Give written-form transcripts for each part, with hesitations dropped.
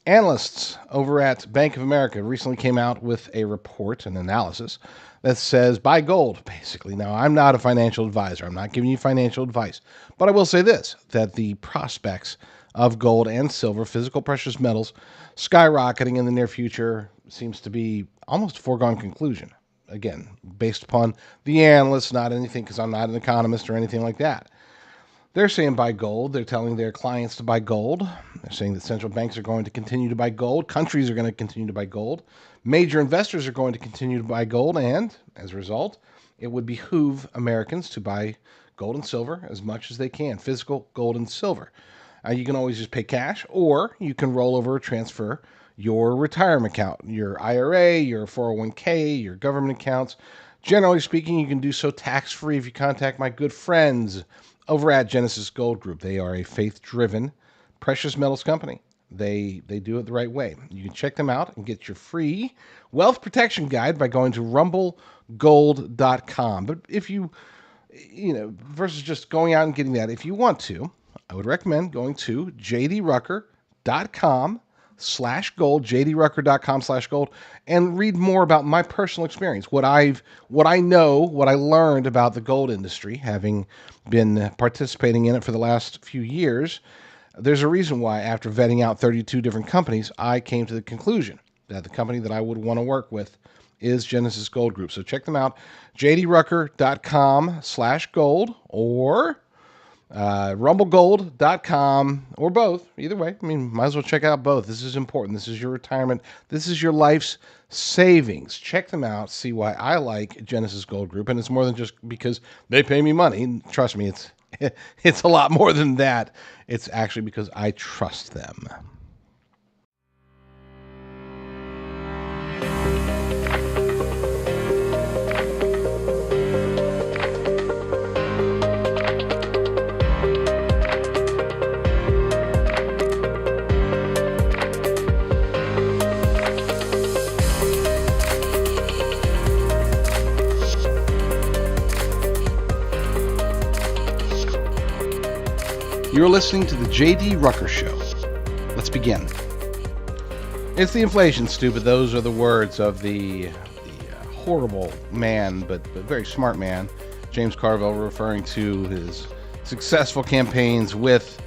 Analysts over at Bank of America recently came out with a report, an analysis, that says buy gold, basically. Now, I'm not a financial advisor. I'm not giving you financial advice. But I will say this, that the prospects of gold and silver, physical precious metals, skyrocketing in the near future seems to be almost a foregone conclusion. Again, based upon the analysts, not anything, because I'm not an economist or anything like that. They're saying buy gold. They're telling their clients to buy gold. They're saying that central banks are going to continue to buy gold. Countries are going to continue to buy gold. Major investors are going to continue to buy gold. And as a result, it would behoove Americans to buy gold and silver as much as they can, physical gold and silver. You can always just pay cash, or you can roll over or transfer your retirement account, your IRA, your 401k, your government accounts. Generally speaking, you can do so tax-free if you contact my good friends over at Genesis Gold Group. They are a faith-driven precious metals company. They do it the right way. You can check them out and get your free wealth protection guide by going to rumblegold.com. But if versus just going out and getting that, if you want to, I would recommend going to jdrucker.com/gold, jdrucker.com/gold, and read more about my personal experience, what I know, what I learned about the gold industry, having been participating in it for the last few years. There's a reason why, after vetting out 32 different companies, I came to the conclusion that the company that I would want to work with is Genesis Gold Group. So check them out, jdrucker.com/gold or rumblegold.com, or both. Either way, might as well check out both. This is important. This is your retirement. This is your life's savings. Check them out. See why I like Genesis Gold Group. And it's more than just because they pay me money. Trust me, it's a lot more than that. It's actually because I trust them. You're listening to the J.D. Rucker Show. Let's begin. It's the inflation, stupid. Those are the words of the horrible man, but very smart man, James Carville, referring to his successful campaigns with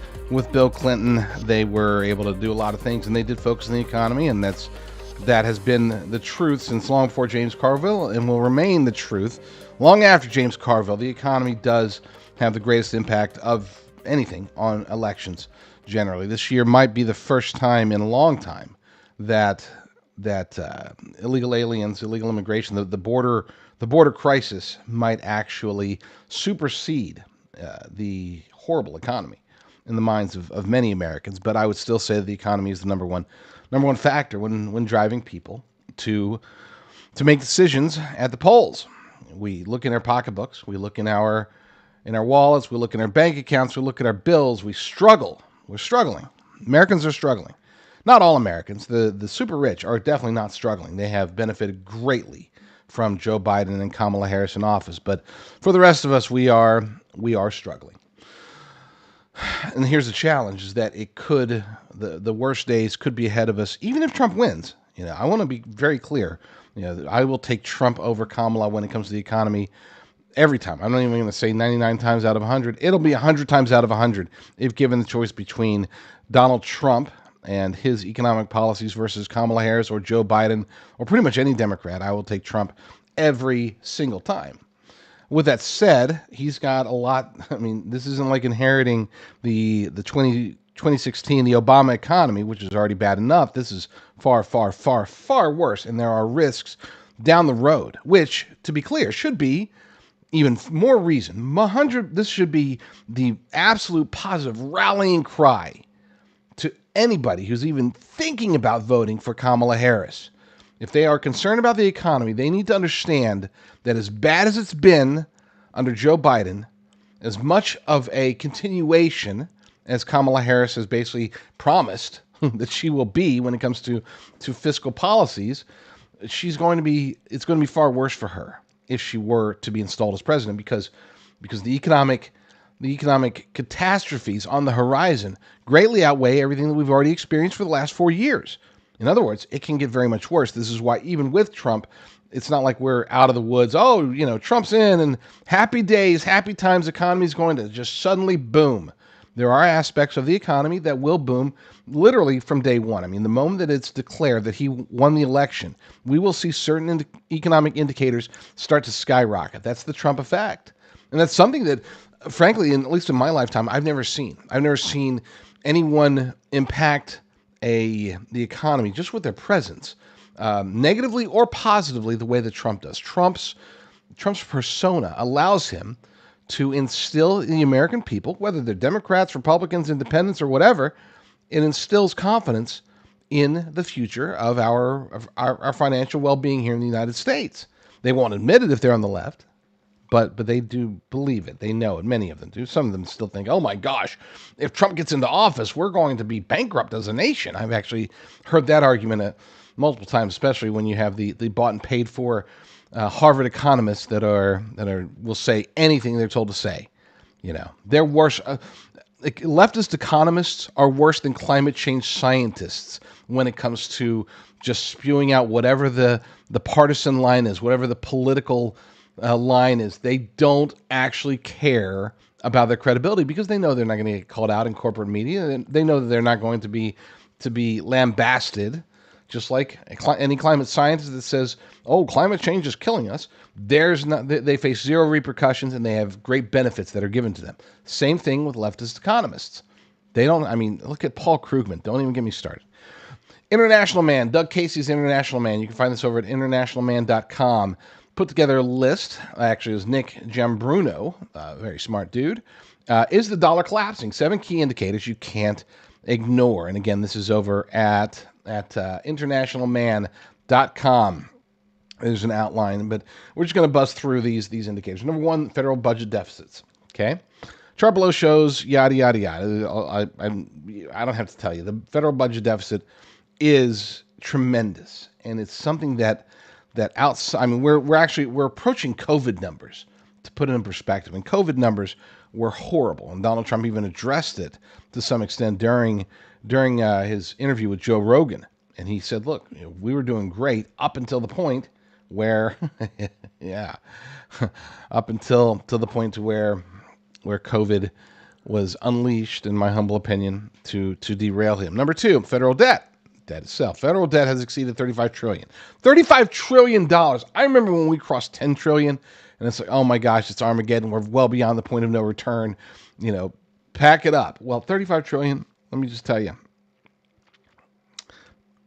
Bill Clinton. They were able to do a lot of things, and they did focus on the economy, and that has been the truth since long before James Carville, and will remain the truth long after James Carville. The economy does have the greatest impact of anything on elections generally. This year might be the first time in a long time that illegal aliens, illegal immigration, the border crisis might actually supersede the horrible economy in the minds of many Americans. But I would still say that the economy is the number one factor when driving people to make decisions at the polls. We look in our pocketbooks, we look in our wallets, we look in our bank accounts, we look at our bills, we struggle. We're struggling. Americans are struggling. Not all Americans. The super rich are definitely not struggling. They have benefited greatly from Joe Biden and Kamala Harris in office. But for the rest of us, we are struggling. And here's the challenge, is that the worst days could be ahead of us, even if Trump wins. I want to be very clear. I will take Trump over Kamala when it comes to the economy every time. I'm not even going to say 99 times out of 100. It'll be 100 times out of 100 if given the choice between Donald Trump and his economic policies versus Kamala Harris or Joe Biden or pretty much any Democrat. I will take Trump every single time. With that said, he's got a lot. This isn't like inheriting the 2016, the Obama economy, which is already bad enough. This is far, far, far, far worse. And there are risks down the road, which, to be clear, should be even more reason. This should be the absolute positive rallying cry to anybody who's even thinking about voting for Kamala Harris. If they are concerned about the economy, they need to understand that as bad as it's been under Joe Biden, as much of a continuation as Kamala Harris has basically promised that she will be when it comes to fiscal policies, it's going to be far worse for her if she were to be installed as president, because the the economic catastrophes on the horizon greatly outweigh everything that we've already experienced for the last 4 years. In other words, it can get very much worse. This is why even with Trump, it's not like we're out of the woods. Oh, Trump's in and happy days, happy times, economy's going to just suddenly boom. There are aspects of the economy that will boom literally from day one. I mean, the moment that it's declared that he won the election, we will see certain economic indicators start to skyrocket. That's the Trump effect. And that's something that, frankly, at least in my lifetime, I've never seen. I've never seen anyone impact the economy just with their presence, negatively or positively, the way that Trump does. Trump's persona allows him to instill in the American people, whether they're Democrats, Republicans, Independents, or whatever, it instills confidence in the future of our financial well-being here in the United States. They won't admit it if they're on the left, but they do believe it. They know it. Many of them do. Some of them still think, oh my gosh, if Trump gets into office, we're going to be bankrupt as a nation. I've actually heard that argument multiple times, especially when you have the bought and paid for Harvard economists that will say anything they're told to say. They're worse. Leftist economists are worse than climate change scientists when it comes to just spewing out whatever the partisan line is, whatever the political line is. They don't actually care about their credibility because they know they're not going to get called out in corporate media. And they know that they're not going to be lambasted. Just like any climate scientist that says, "Oh, climate change is killing us," they face zero repercussions and they have great benefits that are given to them. Same thing with leftist economists. They don't. I mean, look at Paul Krugman. Don't even get me started. International Man, Doug Casey's International Man. You can find this over at internationalman.com. Put together a list. Actually, it was Nick Giambruno, very smart dude. Is the dollar collapsing? 7 key indicators you can't ignore. And again, this is over at internationalman.com. There's an outline, but we're just going to buzz through these indicators. Number 1, federal budget deficits. Okay, chart below shows yada yada yada. I don't have to tell you, the federal budget deficit is tremendous, and it's something that outside. I mean, we're approaching COVID numbers, to put it in perspective. And COVID numbers were horrible, and Donald Trump even addressed it to some extent during his interview with Joe Rogan. And he said, look, we were doing great up until the point where, up until the point where COVID was unleashed, in my humble opinion, to derail him. Number 2, federal debt itself. Federal debt has exceeded $35 trillion. $35 trillion. I remember when we crossed 10 trillion, and it's like, oh my gosh, it's Armageddon. We're well beyond the point of no return. Pack it up. Well, 35 trillion, let me just tell you,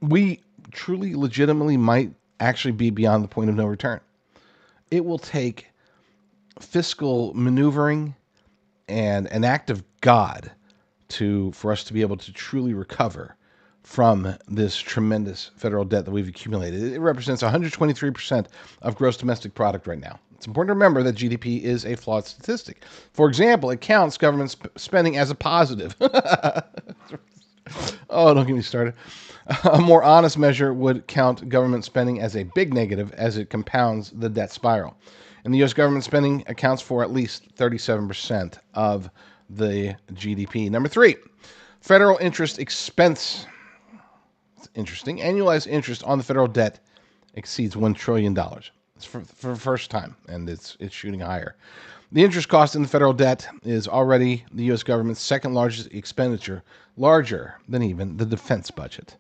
we truly, legitimately might actually be beyond the point of no return. It will take fiscal maneuvering and an act of God for us to be able to truly recover from this tremendous federal debt that we've accumulated. It represents 123% of gross domestic product right now. It's important to remember that GDP is a flawed statistic. For example, it counts government spending as a positive. Oh, don't get me started. A more honest measure would count government spending as a big negative, as it compounds the debt spiral. And the U.S. government spending accounts for at least 37% of the GDP. Number 3, federal interest expense. It's interesting. Annualized interest on the federal debt exceeds $1 trillion. It's for the first time, and it's shooting higher. The interest cost in the federal debt is already the U.S. government's second largest expenditure, larger than even the defense budget.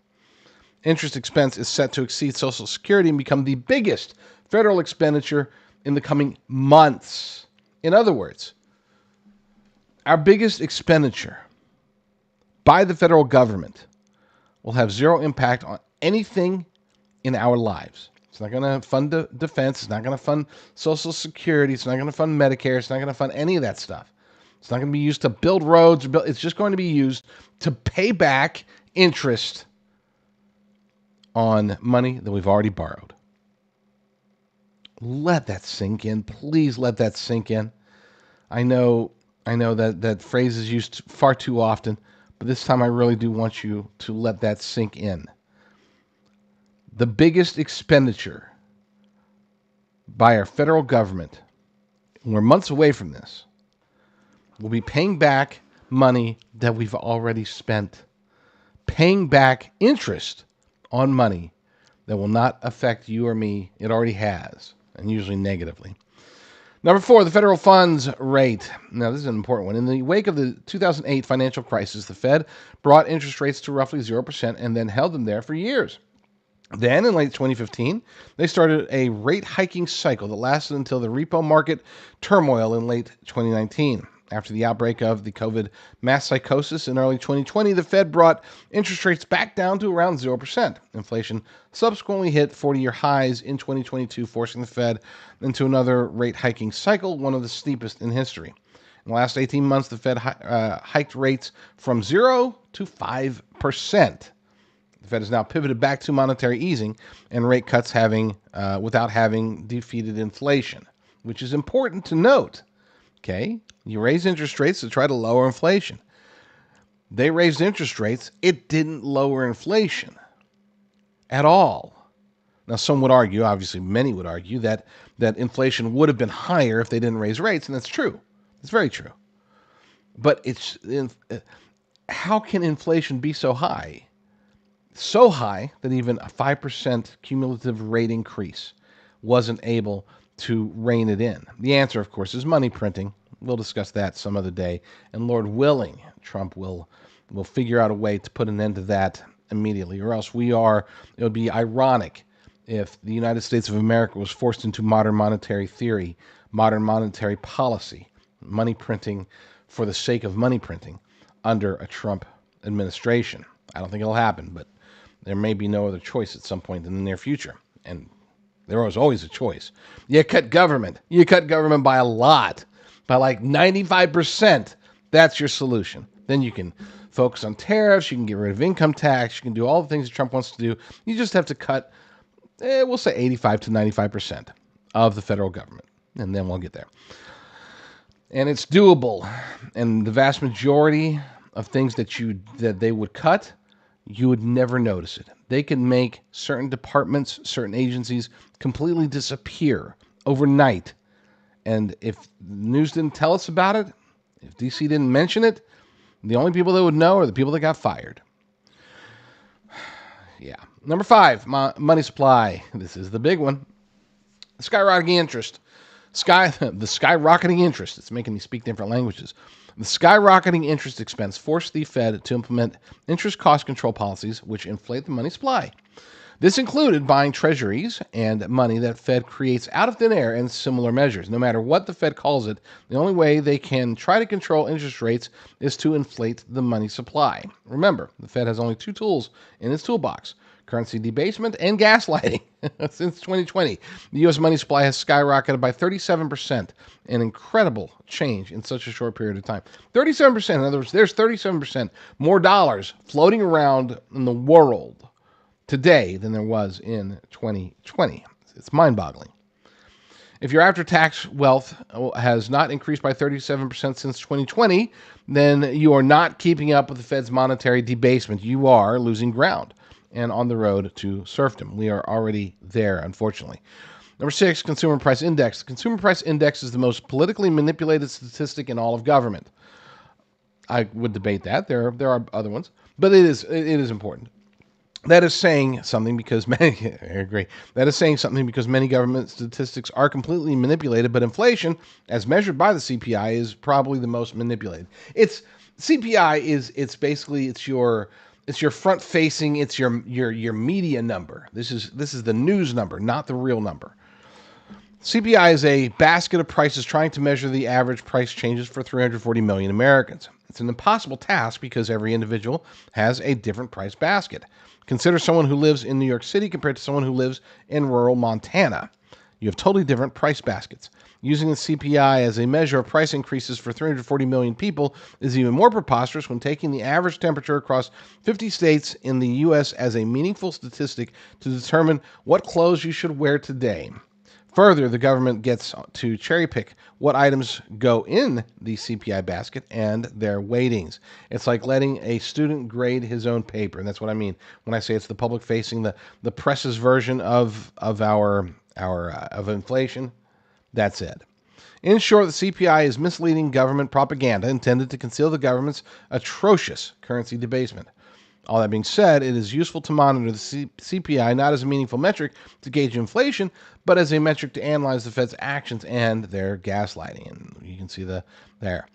Interest expense is set to exceed Social Security and become the biggest federal expenditure in the coming months. In other words, our biggest expenditure by the federal government will have zero impact on anything in our lives. It's not going to fund defense. It's not going to fund Social Security. It's not going to fund Medicare. It's not going to fund any of that stuff. It's not going to be used to build roads. It's just going to be used to pay back interest on money that we've already borrowed. Let that sink in. Please let that sink in. I know that phrase is used far too often, but this time I really do want you to let that sink in. The biggest expenditure by our federal government, and we're months away from this, will be paying back money that we've already spent, paying back interest on money that will not affect you or me. It already has, and usually negatively. Number 4, the federal funds rate. Now, this is an important one. In the wake of the 2008 financial crisis, the Fed brought interest rates to roughly 0% and then held them there for years. Then, in late 2015, they started a rate hiking cycle that lasted until the repo market turmoil in late 2019. After the outbreak of the COVID mass psychosis in early 2020, the Fed brought interest rates back down to around 0%. Inflation subsequently hit 40-year highs in 2022, forcing the Fed into another rate hiking cycle, one of the steepest in history. In the last 18 months, the Fed hiked rates from 0 to 5%. The Fed has now pivoted back to monetary easing and rate cuts without having defeated inflation, which is important to note. Okay, you raise interest rates to try to lower inflation. They raised interest rates. It didn't lower inflation at all. Now, some would argue, obviously many would argue, that inflation would have been higher if they didn't raise rates, and that's true. It's very true. But how can inflation be so high? So high that even a 5% cumulative rate increase wasn't able to rein it in. The answer, of course, is money printing. We'll discuss that some other day. And Lord willing, Trump will figure out a way to put an end to that immediately, or else it would be ironic if the United States of America was forced into modern monetary theory, modern monetary policy, money printing for the sake of money printing under a Trump administration. I don't think it'll happen, but there may be no other choice at some point in the near future. And there was always a choice. You cut government. You cut government by a lot, by like 95%. That's your solution. Then you can focus on tariffs. You can get rid of income tax. You can do all the things that Trump wants to do. You just have to cut, we'll say 85 to 95% of the federal government. And then we'll get there. And it's doable. And the vast majority of things that they would cut, you would never notice it. They can make certain departments, certain agencies completely disappear overnight. And if the news didn't tell us about it, if DC didn't mention it, the only people that would know are the people that got fired. Yeah. Number 5, money supply. This is the big one. Skyrocketing interest. The skyrocketing interest. It's making me speak different languages. The skyrocketing interest expense forced the Fed to implement interest cost control policies which inflate the money supply. This included buying treasuries and money that Fed creates out of thin air and similar measures. No matter what the Fed calls it, the only way they can try to control interest rates is to inflate the money supply. Remember, the Fed has only 2 tools in its toolbox: currency debasement and gaslighting. Since 2020, the U.S. money supply has skyrocketed by 37%, an incredible change in such a short period of time. 37%, in other words, there's 37% more dollars floating around in the world today than there was in 2020. It's mind-boggling. If your after-tax wealth has not increased by 37% since 2020, then you are not keeping up with the Fed's monetary debasement. You are losing ground and on the road to serfdom. We are already there, unfortunately. Number 6, Consumer Price Index. The Consumer Price Index is the most politically manipulated statistic in all of government. I would debate that. There are other ones, but it is important. That is saying something because I agree. That is saying something because many government statistics are completely manipulated, but inflation, as measured by the CPI, is probably the most manipulated. CPI is your front facing, it's your media number. This is the news number, not the real number. CPI is a basket of prices trying to measure the average price changes for 340 million Americans. It's an impossible task because every individual has a different price basket. Consider someone who lives in New York City compared to someone who lives in rural Montana. You have totally different price baskets. Using the CPI as a measure of price increases for 340 million people is even more preposterous when taking the average temperature across 50 states in the U.S. as a meaningful statistic to determine what clothes you should wear today. Further, the government gets to cherry pick what items go in the CPI basket and their weightings. It's like letting a student grade his own paper, and that's what I mean when I say it's the public facing, the press's version of inflation. That's it. In short, the CPI is misleading government propaganda intended to conceal the government's atrocious currency debasement. All that being said, it is useful to monitor the CPI not as a meaningful metric to gauge inflation, but as a metric to analyze the Fed's actions and their gaslighting. And you can see there.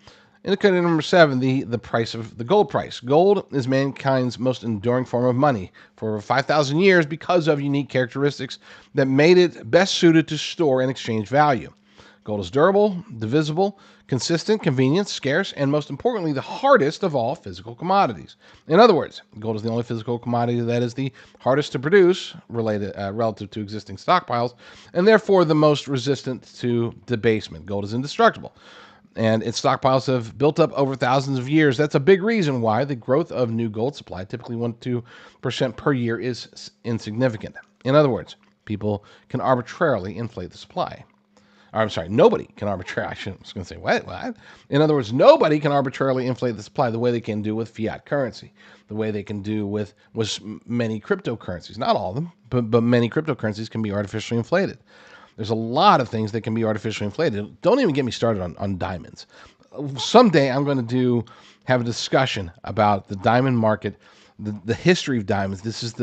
Indicator number 7, the price of the gold price. Gold is mankind's most enduring form of money for over 5,000 years because of unique characteristics that made it best suited to store and exchange value. Gold is durable, divisible, consistent, convenient, scarce, and most importantly, the hardest of all physical commodities. In other words, gold is the only physical commodity that is the hardest to produce relative to existing stockpiles, and therefore the most resistant to debasement. Gold is indestructible, and its stockpiles have built up over thousands of years. That's a big reason why the growth of new gold supply, typically 1-2% per year, is insignificant. In other words, people can arbitrarily inflate the supply. I'm sorry, nobody can arbitrarily, I was going to say, what? In other words, nobody can arbitrarily inflate the supply the way they can do with fiat currency, the way they can do with many cryptocurrencies. Not all of them, but many cryptocurrencies can be artificially inflated. There's a lot of things that can be artificially inflated. Don't even get me started on diamonds. Someday I'm going to have a discussion about the diamond market, the history of diamonds. This is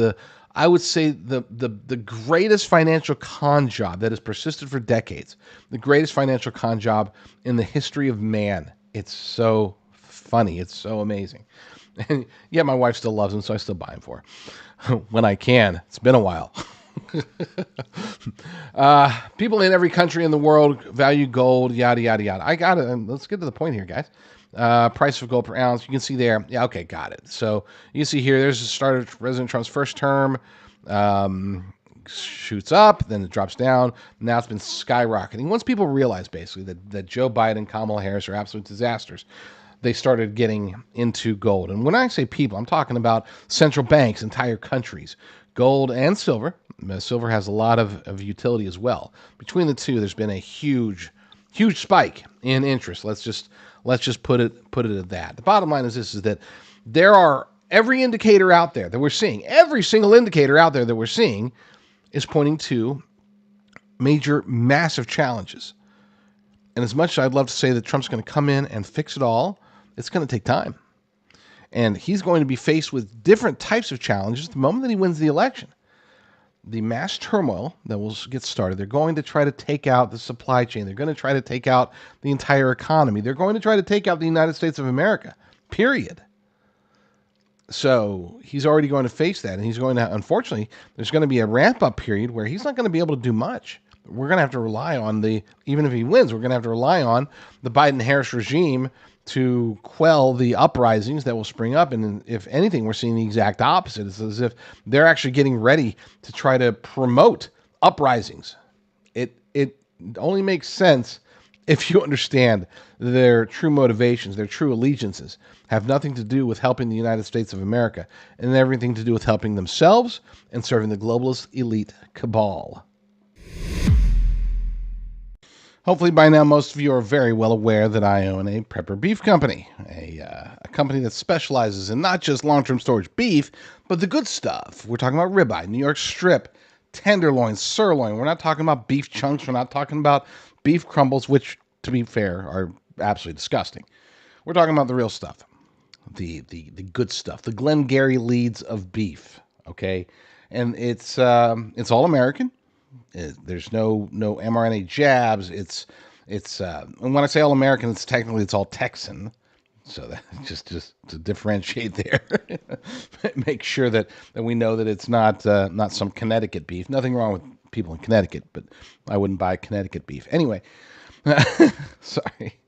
I would say the greatest financial con job that has persisted for decades, the greatest financial con job in the history of man. It's so funny. It's so amazing. And yeah, my wife still loves them, so I still buy them for her when I can. It's been a while. People in every country in the world value gold, yada, yada, yada. I got it. Let's get to the point here, guys. Price of gold per ounce. You can see there. Yeah, okay, got it. So you see here, there's the start of President Trump's first term. Shoots up, then it drops down. Now it's been skyrocketing. Once people realize basically that Joe Biden and Kamala Harris are absolute disasters, they started getting into gold. And when I say people, I'm talking about central banks, entire countries, gold and silver. Silver has a lot of utility as well. Between the two, there's been a huge spike in interest. Let's just put it at that. The bottom line is this: is that there are every indicator out there that we're seeing, every single indicator out there that we're seeing is pointing to massive challenges. And as much as I'd love to say that Trump's going to come in and fix it all, it's going to take time. And he's going to be faced with different types of challenges the moment that he wins the election. The mass turmoil that will get started, they're going to try to take out the supply chain. They're going to try to take out the entire economy. They're going to try to take out the United States of America, period. So he's already going to face that. And he's going to, unfortunately, there's going to be a ramp-up period where he's not going to be able to do much. We're going to have to rely on even if he wins, we're going to have to rely on the Biden-Harris regime to quell the uprisings that will spring up. And if anything, we're seeing the exact opposite. It's as if they're actually getting ready to try to promote uprisings. It only makes sense if you understand their true motivations, their true allegiances have nothing to do with helping the United States of America and everything to do with helping themselves and serving the globalist elite cabal. Hopefully by now most of you are very well aware that I own a prepper beef company, a company that specializes in not just long-term storage beef, but the good stuff. We're talking about ribeye, New York strip, tenderloin, sirloin. We're not talking about beef chunks. We're not talking about beef crumbles, which, to be fair, are absolutely disgusting. We're talking about the real stuff, the good stuff, the Glengarry leads of beef, okay? And it's all American. There's no mRNA jabs. It's and when I say all American, it's all Texan. So that just to differentiate there, make sure that we know that it's not some Connecticut beef. Nothing wrong with people in Connecticut, but I wouldn't buy Connecticut beef anyway. Sorry,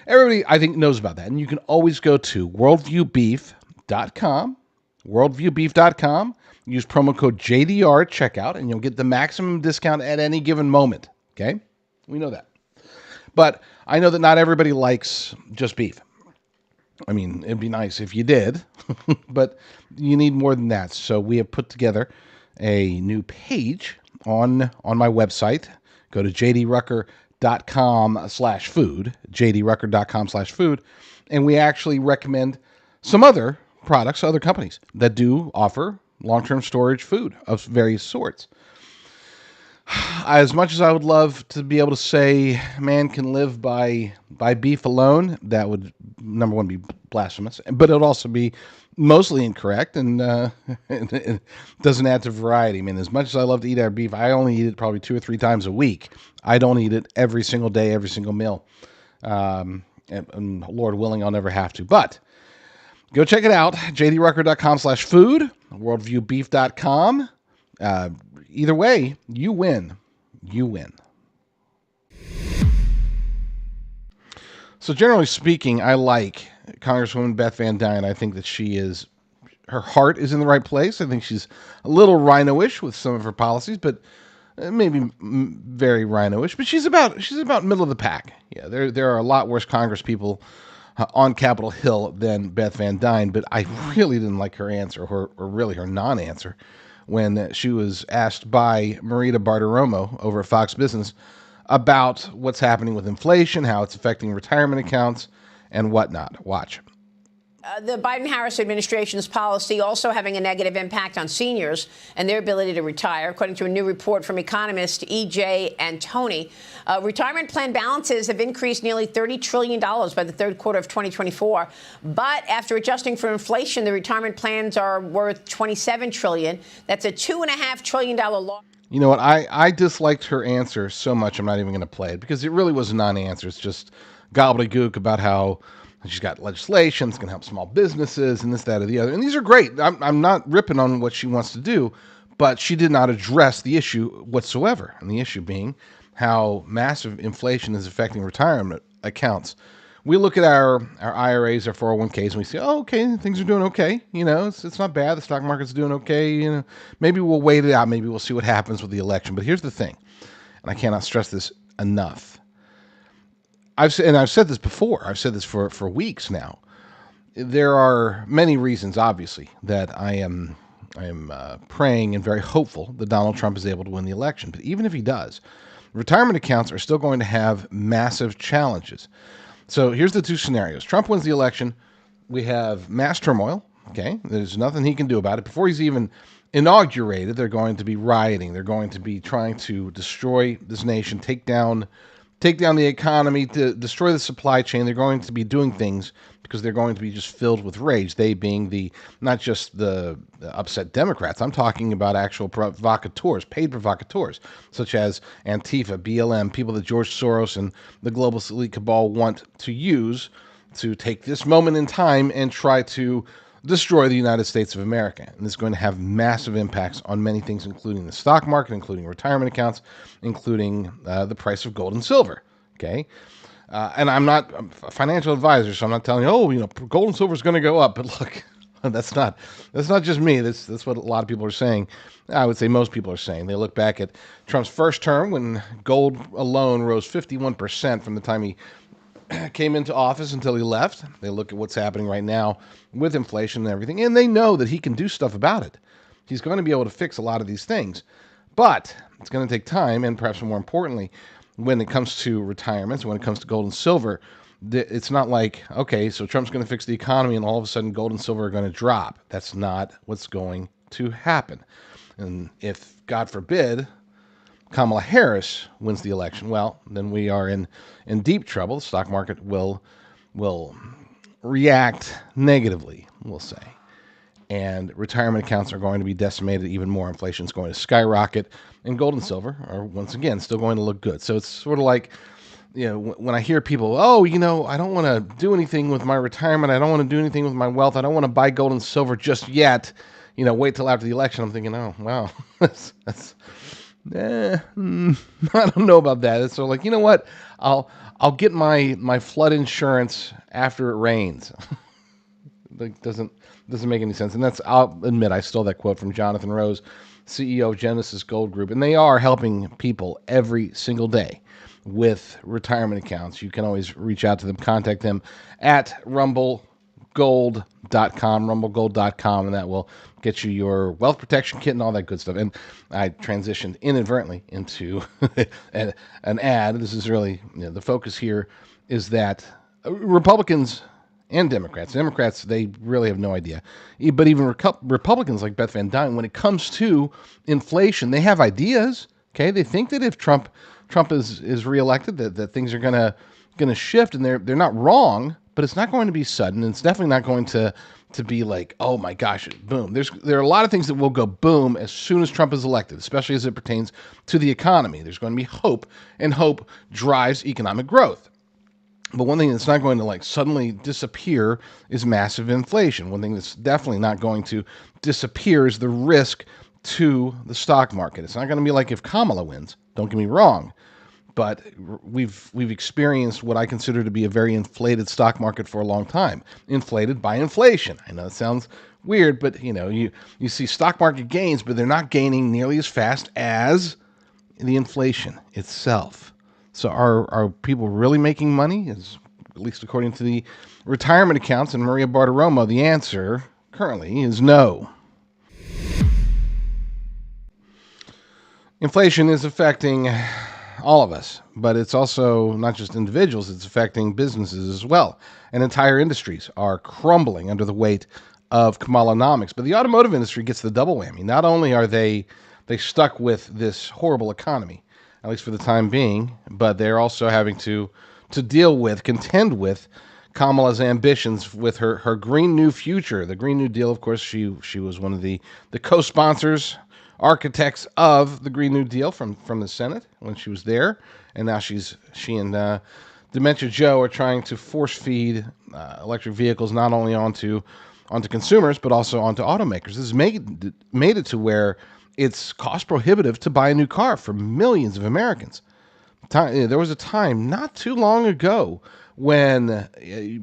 everybody I think knows about that, and you can always go to worldviewbeef.com. Worldviewbeef.com. Use promo code JDR at checkout, and you'll get the maximum discount at any given moment. Okay? We know that. But I know that not everybody likes just beef. I mean, it'd be nice if you did, but you need more than that. So we have put together a new page on my website. Go to jdrucker.com/food, jdrucker.com/food, and we actually recommend some other products, other companies that do offer long-term storage food of various sorts. As much as I would love to be able to say man can live by beef alone, that would number one be blasphemous, but it would also be mostly incorrect, and it doesn't add to variety. I mean, as much as I love to eat our beef, I only eat it probably 2 or 3 times a week. I don't eat it every single day, every single meal. And Lord willing, I'll never have to. But go check it out, jdrucker.com/food, worldviewbeef.com. Either way, you win. You win. So generally speaking, I like Congresswoman Beth Van Duyne. I think that her heart is in the right place. I think she's a little rhino-ish with some of her policies, but maybe very rhino-ish. But she's about middle of the pack. Yeah, there are a lot worse Congress people on Capitol Hill than Beth Van Duyne, but I really didn't like her answer, or really her non-answer, when she was asked by Marita Bartiromo over at Fox Business about what's happening with inflation, how it's affecting retirement accounts, and whatnot. Watch. The Biden-Harris administration's policy also having a negative impact on seniors and their ability to retire. According to a new report from economist E.J. Antoni, retirement plan balances have increased nearly $30 trillion by the third quarter of 2024. But after adjusting for inflation, the retirement plans are worth $27 trillion. That's a $2.5 trillion loss. You know what? I disliked her answer so much, I'm not even going to play it, because it really was a non-answer. It's just gobbledygook about how she's got legislation that's going to help small businesses and this, that, or the other. And these are great. I'm not ripping on what she wants to do, but she did not address the issue whatsoever. And the issue being how massive inflation is affecting retirement accounts. We look at our IRAs, our 401ks, and we say, oh, okay, things are doing okay. You know, it's not bad. The stock market's doing okay. You know, maybe we'll wait it out. Maybe we'll see what happens with the election. But here's the thing, and I cannot stress this enough. I've said this before. I've said this for weeks now. There are many reasons, obviously, that I am praying and very hopeful that Donald Trump is able to win the election. But even if he does, retirement accounts are still going to have massive challenges. So here's the two scenarios. Trump wins the election. We have mass turmoil. Okay, there's nothing he can do about it. Before he's even inaugurated, they're going to be rioting. They're going to be trying to destroy this nation, take down the economy, to destroy the supply chain. They're going to be doing things because they're going to be just filled with rage. They being not just the upset Democrats. I'm talking about actual provocateurs, paid provocateurs, such as Antifa, BLM, people that George Soros and the globalist elite cabal want to use to take this moment in time and try to destroy the United States of America. And this is going to have massive impacts on many things, including the stock market, including retirement accounts, including the price of gold and silver. Okay. And I'm not a financial advisor, so I'm not telling you, gold and silver is going to go up. But look, that's not just me. That's what a lot of people are saying. I would say most people are saying. They look back at Trump's first term when gold alone rose 51% from the time he came into office until he left. They look at what's happening right now with inflation and everything, and they know that he can do stuff about it. He's going to be able to fix a lot of these things, but it's going to take time, and perhaps more importantly, when it comes to retirements, when it comes to gold and silver, it's not like, okay, so Trump's going to fix the economy and all of a sudden gold and silver are going to drop. That's not what's going to happen. And if, God forbid, Kamala Harris wins the election, well, then we are in deep trouble. The stock market will react negatively, we'll say. And retirement accounts are going to be decimated even more. Inflation is going to skyrocket. And gold and silver are, once again, still going to look good. So it's sort of like, when I hear people, I don't want to do anything with my retirement. I don't want to do anything with my wealth. I don't want to buy gold and silver just yet. Wait till after the election. I'm thinking, oh, wow, I don't know about that. So like, you know what? I'll get my flood insurance after it rains. Like doesn't make any sense. And I'll admit, I stole that quote from Jonathan Rose, CEO of Genesis Gold Group, and they are helping people every single day with retirement accounts. You can always reach out to them, contact them at rumblegold.com, and that will get you your wealth protection kit and all that good stuff. And I transitioned inadvertently into an ad. This is really, the focus here is that Republicans and Democrats, they really have no idea. But even Republicans like Beth Van Duyne, when it comes to inflation, they have ideas. Okay, they think that if Trump is reelected, that things are gonna shift, and they're not wrong, but it's not going to be sudden, and it's definitely not going to be like, oh my gosh, boom. There are a lot of things that will go boom as soon as Trump is elected, especially as it pertains to the economy. There's going to be hope, and hope drives economic growth. But one thing that's not going to like suddenly disappear is massive inflation. One thing that's definitely not going to disappear is the risk to the stock market. It's not going to be like if Kamala wins. Don't get me wrong, but we've experienced what I consider to be a very inflated stock market for a long time. Inflated by inflation. I know it sounds weird, but you see stock market gains, but they're not gaining nearly as fast as the inflation itself. So are people really making money? At least according to the retirement accounts and Maria Bartiromo, the answer currently is no. Inflation is affecting all of us, but it's also not just individuals, it's affecting businesses as well. And entire industries are crumbling under the weight of Kamalanomics. But the automotive industry gets the double whammy. Not only are they stuck with this horrible economy, at least for the time being, but they're also having to contend with Kamala's ambitions with her Green New Future. The Green New Deal, of course, she was one of the co-sponsors, architects of the Green New Deal from the Senate when she was there, and now she and Dementia Joe are trying to force feed electric vehicles not only onto consumers but also onto automakers. This has made it to where it's cost prohibitive to buy a new car for millions of Americans. There was a time not too long ago when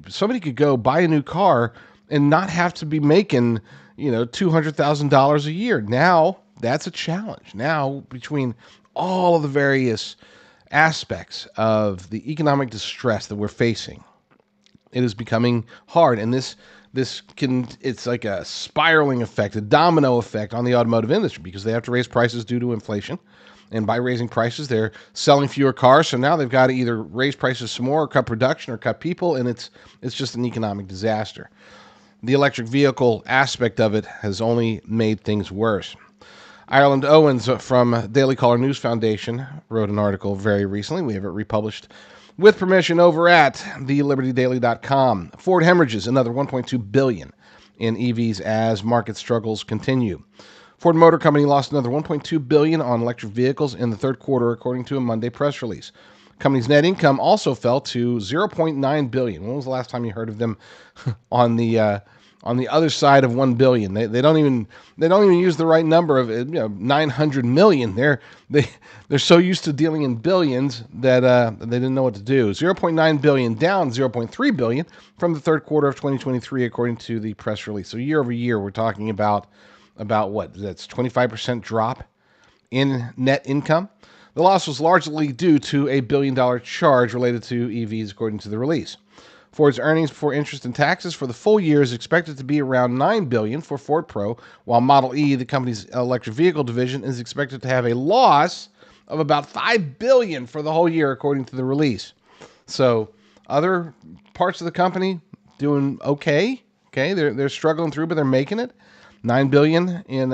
somebody could go buy a new car and not have to be making $200,000 a year. Now that's a challenge. Now, between all of the various aspects of the economic distress that we're facing, it is becoming hard, and it's like a spiraling effect, a domino effect on the automotive industry, because they have to raise prices due to inflation. And by raising prices, they're selling fewer cars. So now they've got to either raise prices some more, or cut production, or cut people, and it's just an economic disaster. The electric vehicle aspect of it has only made things worse. Ireland Owens from Daily Caller News Foundation wrote an article very recently. We have it republished with permission over at thelibertydaily.com. Ford hemorrhages another $1.2 billion in EVs as market struggles continue. Ford Motor Company lost another $1.2 billion on electric vehicles in the third quarter, according to a Monday press release. The company's net income also fell to $0.9 billion. When was the last time you heard of them on the other side of $1 billion? They don't even use the right number of 900 million. They're so used to dealing in billions that they didn't know what to do. $0.9 billion, down $0.3 billion from the third quarter of 2023, according to the press release. So year over year, we're talking about what? That's 25% drop in net income. The loss was largely due to a $1 billion charge related to EVs, according to the release. Ford's earnings before interest and taxes for the full year is expected to be around $9 billion for Ford Pro, while Model E, the company's electric vehicle division, is expected to have a loss of about $5 billion for the whole year, according to the release. So other parts of the company doing okay. They're struggling through, but they're making it. $9 billion in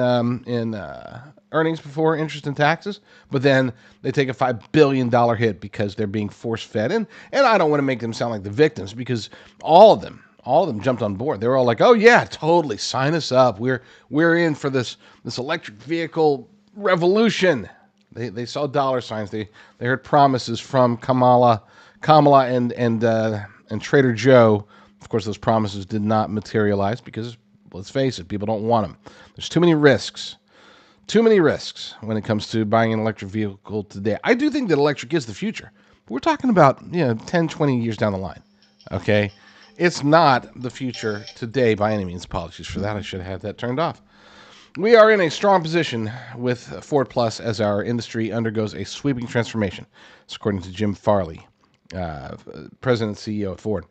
earnings before interest and taxes, but then they take a $5 billion hit because they're being force fed. And I don't want to make them sound like the victims, because all of them jumped on board. They were all like, "Oh yeah, totally, sign us up. We're in for this electric vehicle revolution." They saw dollar signs. They heard promises from Kamala and Trader Joe. Of course, those promises did not materialize because, let's face it, people don't want them. There's too many risks when it comes to buying an electric vehicle today. I do think that electric is the future, but we're talking about 10, 20 years down the line. Okay, it's not the future today by any means. Apologies for that. I should have had that turned off. We are in a strong position with Ford Plus as our industry undergoes a sweeping transformation. It's according to Jim Farley, President and CEO at Ford.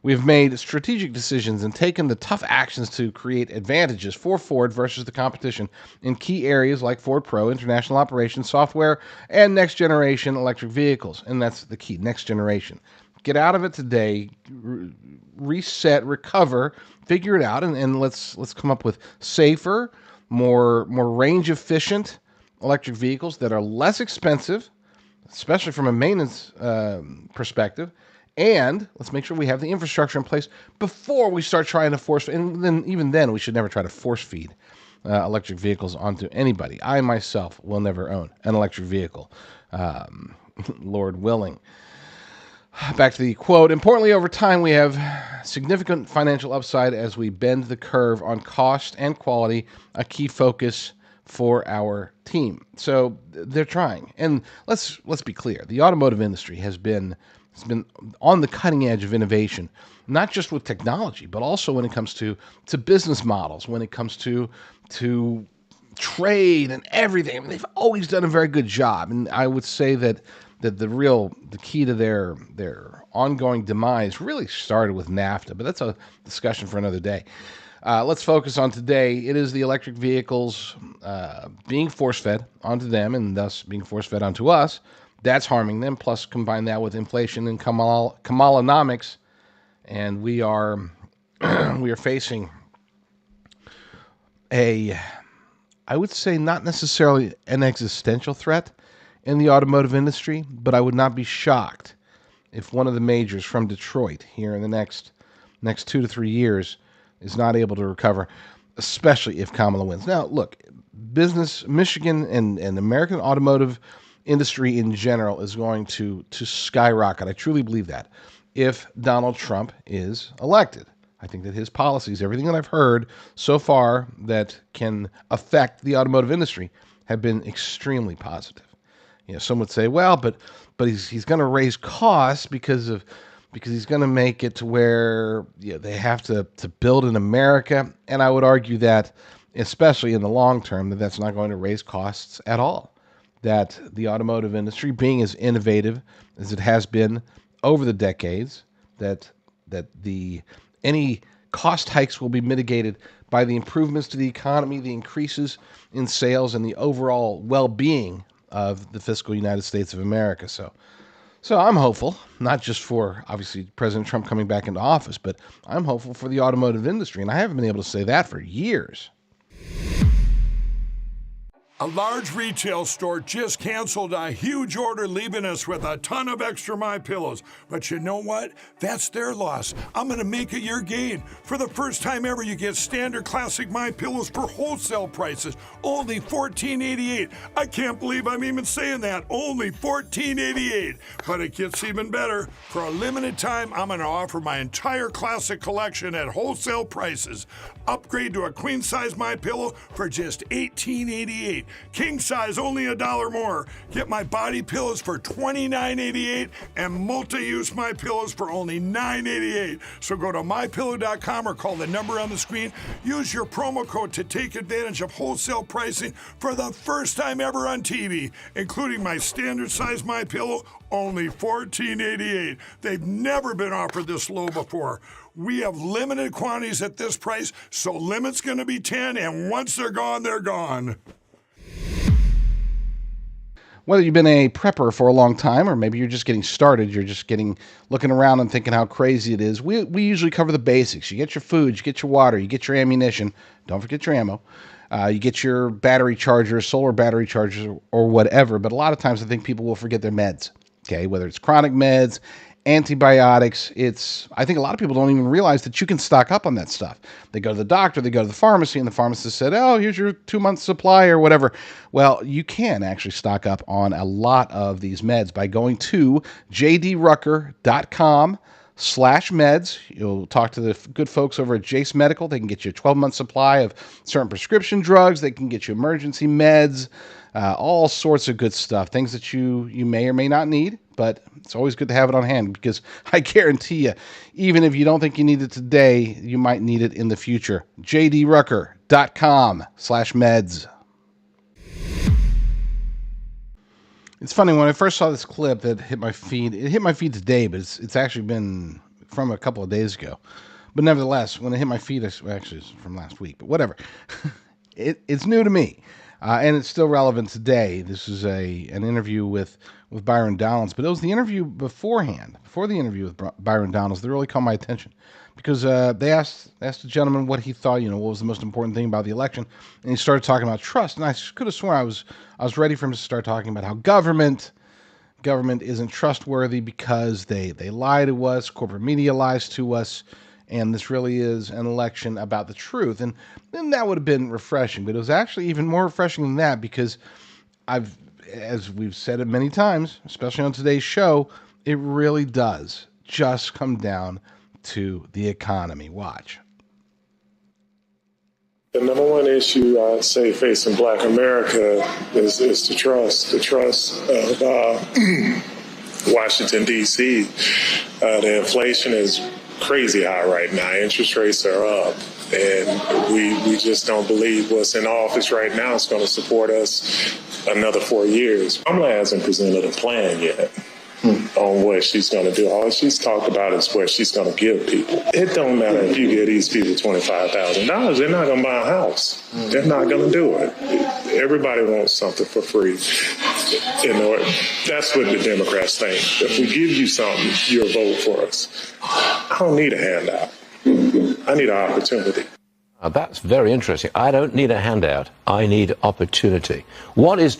We've made strategic decisions and taken the tough actions to create advantages for Ford versus the competition in key areas like Ford Pro, international operations, software, and next-generation electric vehicles. And that's the key, next generation. Get out of it today, reset, recover, figure it out, and let's come up with safer, more range-efficient electric vehicles that are less expensive, especially from a maintenance perspective. And let's make sure we have the infrastructure in place before we start trying to force. And then, even then, we should never try to force feed electric vehicles onto anybody. I myself will never own an electric vehicle, Lord willing. Back to the quote. Importantly, over time, we have significant financial upside as we bend the curve on cost and quality, a key focus for our team. So they're trying. And let's be clear. The automotive industry has been on the cutting edge of innovation, not just with technology, but also when it comes to business models, when it comes to trade and everything. I mean, they've always done a very good job. And I would say that the key to their ongoing demise really started with NAFTA, but that's a discussion for another day. Let's focus on today. It is the electric vehicles being force-fed onto them and thus being force-fed onto us. That's harming them. Plus, combine that with inflation and Kamalanomics, and we are facing I would say not necessarily an existential threat in the automotive industry, but I would not be shocked if one of the majors from Detroit here in the next 2 to 3 years is not able to recover, especially if Kamala wins. Now, look, Michigan and American automotive industry in general is going to skyrocket. I truly believe that if Donald Trump is elected. I think that his policies, everything that I've heard so far that can affect the automotive industry, have been extremely positive. Some would say, well, but he's going to raise costs because he's going to make it to where they have to build in America. And I would argue that, especially in the long term, that's not going to raise costs at all. That the automotive industry, being as innovative as it has been over the decades, that any cost hikes will be mitigated by the improvements to the economy, the increases in sales, and the overall well-being of the fiscal United States of America. So I'm hopeful, not just for, obviously, President Trump coming back into office, but I'm hopeful for the automotive industry, and I haven't been able to say that for years. A large retail store just canceled a huge order, leaving us with a ton of extra MyPillows. But you know what? That's their loss. I'm going to make it your gain. For the first time ever, you get standard classic MyPillows for wholesale prices, only $14.88. I can't believe I'm even saying that. Only $14.88. But it gets even better. For a limited time, I'm going to offer my entire classic collection at wholesale prices. Upgrade to a queen size MyPillow for just $18.88. King size only $1 more. Get my body pillows for $29.88 and multi-use MyPillows for only $9.88. So go to mypillow.com or call the number on the screen. Use your promo code to take advantage of wholesale pricing for the first time ever on TV, including my standard size MyPillow, only $14.88. They've never been offered this low before. We have limited quantities at this price, so limit's going to be 10, and once they're gone, they're gone. Whether you've been a prepper for a long time, or maybe you're just getting started, you're just looking around and thinking how crazy it is, we usually cover the basics. You get your food, you get your water, you get your ammunition. Don't forget your ammo. You get your battery chargers, solar battery chargers, or whatever. But a lot of times I think people will forget their meds, okay? Whether it's chronic meds, antibiotics, I think a lot of people don't even realize that you can stock up on that stuff. They go to the doctor, they go to the pharmacy, and the pharmacist said, oh, here's your 2-month supply or whatever. Well, you can actually stock up on a lot of these meds by going to jdrucker.com/meds. You'll talk to the good folks over at Jace Medical. They can get you a 12-month supply of certain prescription drugs. They can get you emergency meds, all sorts of good stuff, things that you may or may not need, but it's always good to have it on hand because I guarantee you, even if you don't think you need it today, you might need it in the future. jdrucker.com/meds. It's funny, when I first saw this clip that hit my feed, it hit my feed today, but it's actually been from a couple of days ago. But nevertheless, when it hit my feed, actually it's from last week, but whatever. It's new to me, and it's still relevant today. This is an interview with Byron Donalds, but it was the interview before the interview with Byron Donalds that really caught my attention, because they asked the gentleman what he thought, what was the most important thing about the election, and he started talking about trust. And I could have sworn I was ready for him to start talking about how government isn't trustworthy because they lie to us, corporate media lies to us, and this really is an election about the truth. And then that would have been refreshing, but it was actually even more refreshing than that because as we've said it many times, especially on today's show, it really does just come down to the economy. Watch. The number one issue I'd say facing Black America is the trust of Washington, D.C. The inflation is crazy high right now. Interest rates are up. And we just don't believe what's in office right now is going to support us another 4 years. Kamala hasn't presented a plan yet on what she's going to do. All she's talked about is what she's going to give people. It don't matter if you give these people $25,000. They're not going to buy a house. They're not going to do it. Everybody wants something for free. That's what the Democrats think. If we give you something, you'll vote for us. I don't need a handout. I need an opportunity. That's very interesting. I don't need a handout. I need opportunity. What is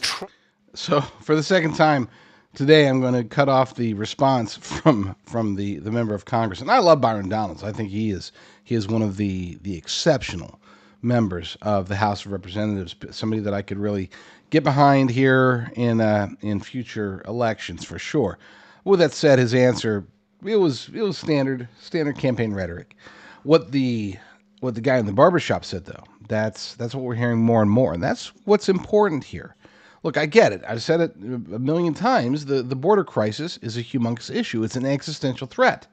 So for the second time today, I'm going to cut off the response from the member of Congress. And I love Byron Donalds. I think he is one of the exceptional members of the House of Representatives, somebody that I could really get behind here in future elections for sure. With that said, his answer, it was standard campaign rhetoric. What the guy in the barbershop said, though, that's what we're hearing more and more, and that's what's important here. Look, I get it. I've said it a million times. The border crisis is a humongous issue. It's an existential threat.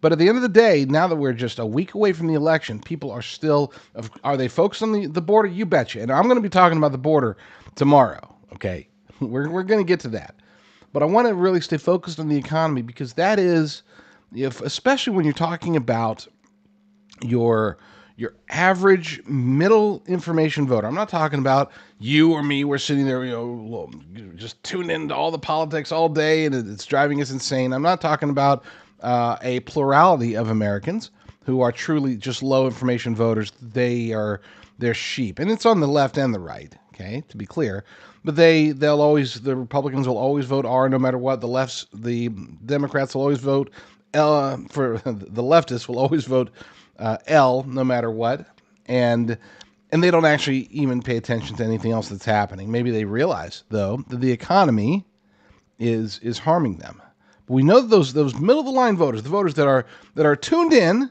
But at the end of the day, now that we're just a week away from the election, people are they focused on the border? You betcha. And I'm going to be talking about the border tomorrow, okay? We're going to get to that. But I want to really stay focused on the economy because that is, especially when you're talking about your average middle information voter. I'm not talking about you or me. We're sitting there, just tuned into all the politics all day, and it's driving us insane. I'm not talking about a plurality of Americans who are truly just low information voters. They're sheep, and it's on the left and the right. Okay, to be clear, but the Republicans will always vote R no matter what. The Democrats will always vote L. For the leftists will always vote L no matter what, and they don't actually even pay attention to anything else that's happening. Maybe they realize though that the economy is harming them. But we know that those middle of the line voters, the voters that are tuned in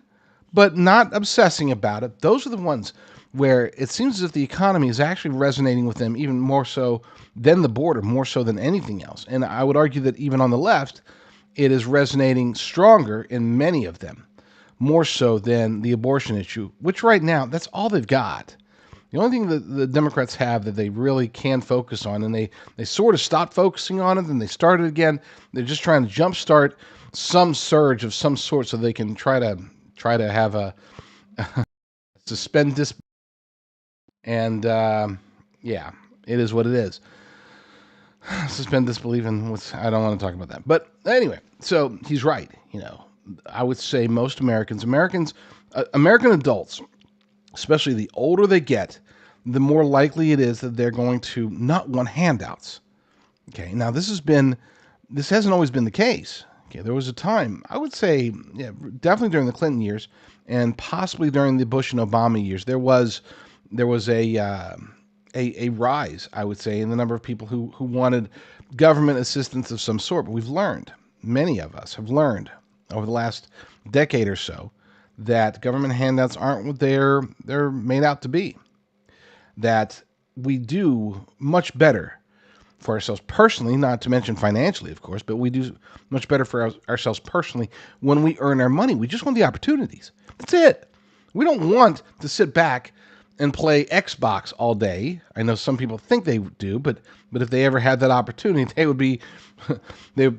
but not obsessing about it, those are the ones where it seems as if the economy is actually resonating with them even more so than the border, more so than anything else. And I would argue that even on the left, it is resonating stronger in many of them, more so than the abortion issue, which right now, that's all they've got. The only thing that the Democrats have that they really can focus on, and they sort of stopped focusing on it, and they started again. They're just trying to jumpstart some surge of some sort so they can try to have a suspend disbelief. And yeah, it is what it is. Suspend disbelief in I don't want to talk about that. But anyway, so he's right. I would say most American adults, especially the older they get, the more likely it is that they're going to not want handouts. Okay, now this hasn't always been the case. Okay, there was a time, I would say, definitely during the Clinton years and possibly during the Bush and Obama years, there was a rise, I would say, in the number of people who wanted government assistance of some sort. But we've learned, many of us have learned over the last decade or so, that government handouts aren't what they're made out to be. That we do much better for ourselves personally, not to mention financially, of course, but we do much better for ourselves personally when we earn our money. We just want the opportunities. That's it. We don't want to sit back and play Xbox all day. I know some people think they do, but if they ever had that opportunity,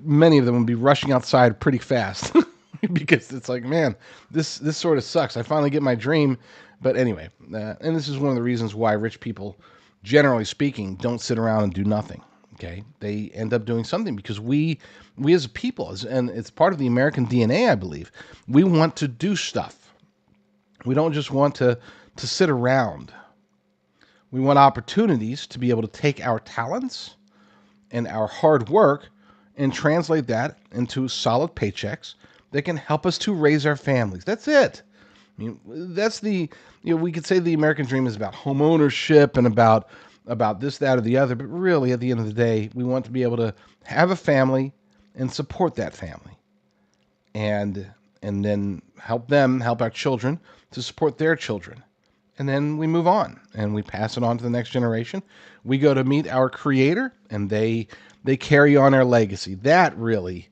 many of them would be rushing outside pretty fast because it's like, man, this sort of sucks. I finally get my dream. But anyway, and this is one of the reasons why rich people, generally speaking, don't sit around and do nothing. Okay, they end up doing something because we as a people, and it's part of the American DNA, I believe, we want to do stuff. We don't just want to sit around. We want opportunities to be able to take our talents and our hard work and translate that into solid paychecks that can help us to raise our families. That's it. I mean, that's we could say the American dream is about home ownership and about this, that, or the other, but really at the end of the day, we want to be able to have a family and support that family. And then help our children to support their children. And then we move on and we pass it on to the next generation. We go to meet our creator and they carry on our legacy. That really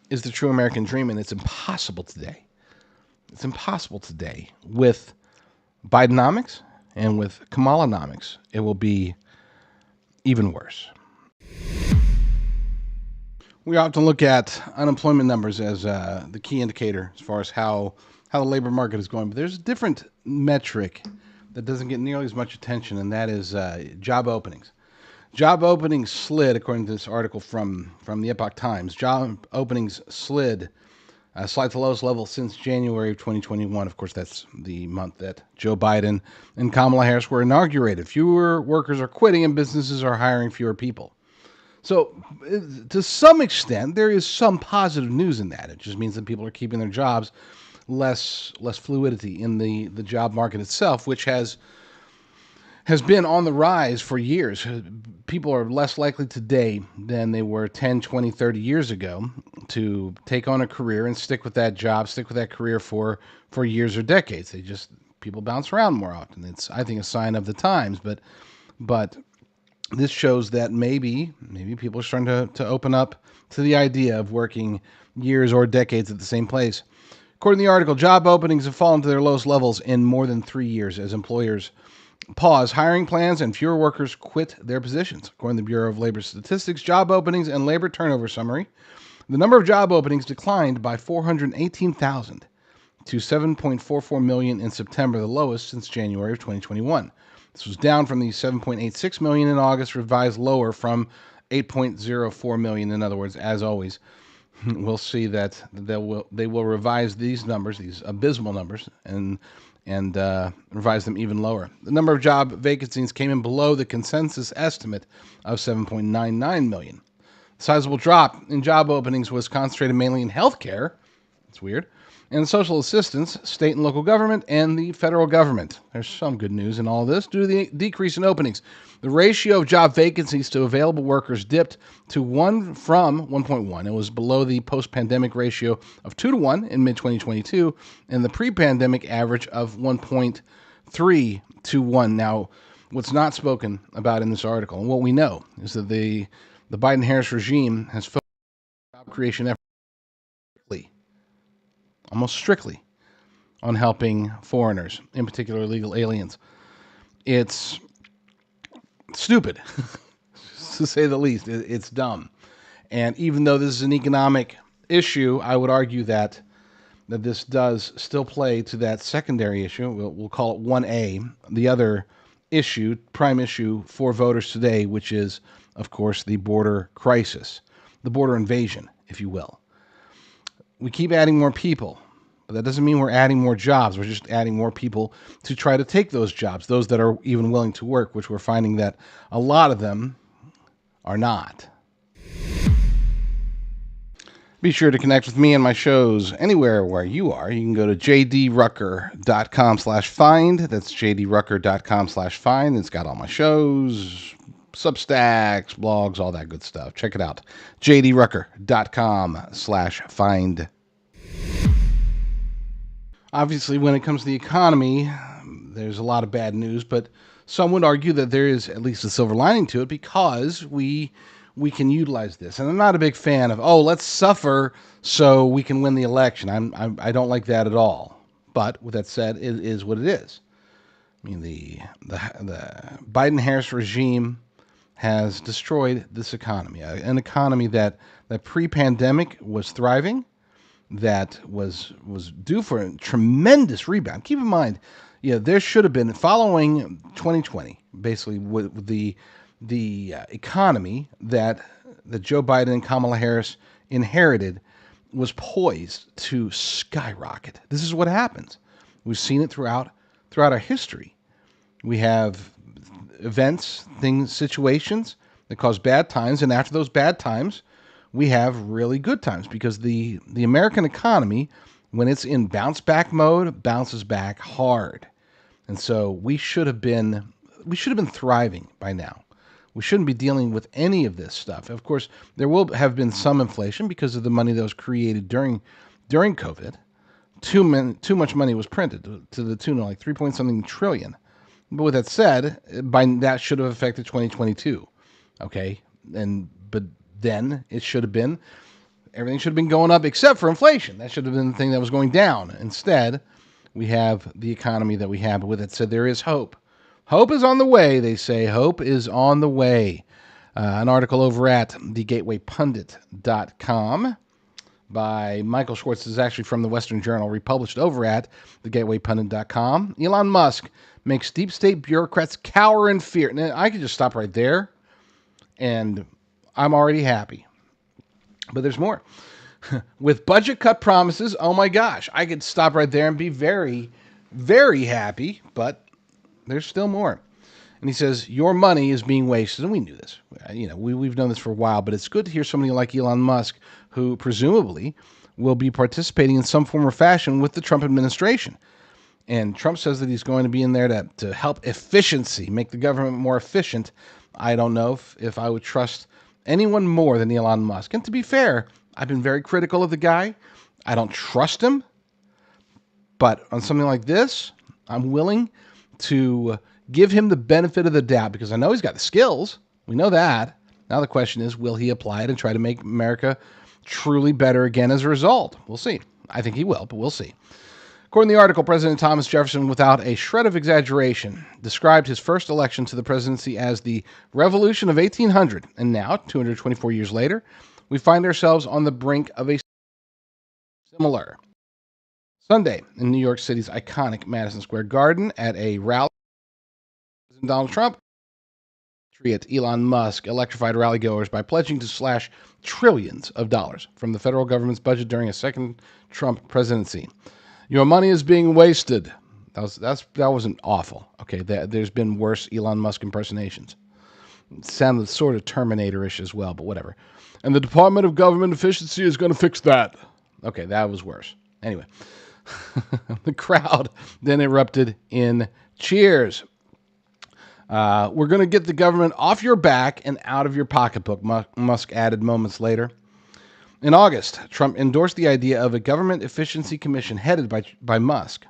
is the true American dream, and it's impossible today. It's impossible today with Bidenomics and with Kamalanomics. It will be even worse. We often look at unemployment numbers as the key indicator as far as how the labor market is going. But there's a different metric that doesn't get nearly as much attention, and that is job openings. Job openings slid, according to this article from the Epoch Times. Job openings slid to the lowest level since January of 2021. Of course, that's the month that Joe Biden and Kamala Harris were inaugurated. Fewer workers are quitting, and businesses are hiring fewer people. So, to some extent, there is some positive news in that. It just means that people are keeping their jobs, less fluidity in the job market itself, which has been on the rise for years. People are less likely today than they were 10, 20, 30 years ago to take on a career and stick with that job, stick with that career for years or decades. People bounce around more often. It's, I think, a sign of the times, but this shows that maybe people are starting to open up to the idea of working years or decades at the same place. According to the article, job openings have fallen to their lowest levels in more than 3 years as employers pause hiring plans and fewer workers quit their positions. According to the Bureau of Labor Statistics, job openings and labor turnover summary, the number of job openings declined by 418,000 to 7.44 million in September, the lowest since January of 2021. This was down from the 7.86 million in August, revised lower from 8.04 million. In other words, as always, we'll see that they will revise these numbers, these abysmal numbers, and revise them even lower. The number of job vacancies came in below the consensus estimate of 7.99 million. The sizable drop in job openings was concentrated mainly in healthcare. It's weird. And social assistance, state and local government, and the federal government. There's some good news in all of this. Due to the decrease in openings, the ratio of job vacancies to available workers dipped to 1 from 1.1. It was below the post-pandemic ratio of 2 to 1 in mid-2022 and the pre-pandemic average of 1.3 to 1. Now, what's not spoken about in this article, and what we know, is that the Biden-Harris regime has focused on job creation efforts almost strictly on helping foreigners, in particular illegal aliens. It's stupid, to say the least. It's dumb. And even though this is an economic issue, I would argue that this does still play to that secondary issue. We'll call it 1A, the other issue, prime issue for voters today, which is, of course, the border crisis, the border invasion, if you will. We keep adding more people, but that doesn't mean we're adding more jobs. We're just adding more people to try to take those jobs, those that are even willing to work, which we're finding that a lot of them are not. Be sure to connect with me and my shows anywhere where you are. You can go to jdrucker.com/find. That's jdrucker.com/find. It's got all my shows, Substacks, blogs, all that good stuff. Check it out. jdrucker.com/find. Obviously, when it comes to the economy, there's a lot of bad news, but some would argue that there is at least a silver lining to it because we can utilize this. And I'm not a big fan of, let's suffer so we can win the election. I don't like that at all. But with that said, it is what it is. I mean, the Biden-Harris regime has destroyed this economy, an economy that pre-pandemic was thriving, that was due for a tremendous rebound. Keep in mind, there should have been, following 2020, basically with the economy that Joe Biden and Kamala Harris inherited was poised to skyrocket. This is what happens. We've seen it throughout our history. We have events, things, situations that cause bad times, and after those bad times, we have really good times, because the American economy, when it's in bounce back mode, bounces back hard. And so we should have been thriving by now. We shouldn't be dealing with any of this stuff. Of course, there will have been some inflation because of the money that was created during COVID. Too much money was printed to the tune of like 3 trillion. But with that said, that should have affected 2022. Okay, but then it should have been, everything should have been going up except for inflation. That should have been the thing that was going down. Instead, we have the economy that we have. But with it said, there is hope. Hope is on the way, they say. Hope is on the way. An article over at thegatewaypundit.com by Michael Schwartz is actually from the Western Journal, republished over at thegatewaypundit.com. Elon Musk makes deep state bureaucrats cower in fear. Now, I could just stop right there, and I'm already happy. But there's more. With budget cut promises, oh my gosh, I could stop right there and be very, very happy, but there's still more. And he says, your money is being wasted. And we knew this. We've known this for a while, but it's good to hear somebody like Elon Musk, who presumably will be participating in some form or fashion with the Trump administration. And Trump says that he's going to be in there to help efficiency, make the government more efficient. I don't know if I would trust anyone more than Elon Musk. And to be fair, I've been very critical of the guy. I don't trust him. But on something like this, I'm willing to give him the benefit of the doubt, because I know he's got the skills. We know that. Now the question is, will he apply it and try to make America truly better again as a result? We'll see. I think he will, but we'll see. According to the article, President Thomas Jefferson, without a shred of exaggeration, described his first election to the presidency as the Revolution of 1800. And now, 224 years later, we find ourselves on the brink of a similar. Sunday, in New York City's iconic Madison Square Garden, at a rally, President Donald Trump, Elon Musk electrified rallygoers by pledging to slash trillions of dollars from the federal government's budget during a second Trump presidency. Your money is being wasted. That wasn't awful. Okay, there's been worse Elon Musk impersonations. It sounded sort of Terminator-ish as well, but whatever. And the Department of Government Efficiency is going to fix that. Okay, that was worse. Anyway, the crowd then erupted in cheers. We're going to get the government off your back and out of your pocketbook, Musk added moments later. In August, Trump endorsed the idea of a government efficiency commission headed by Musk.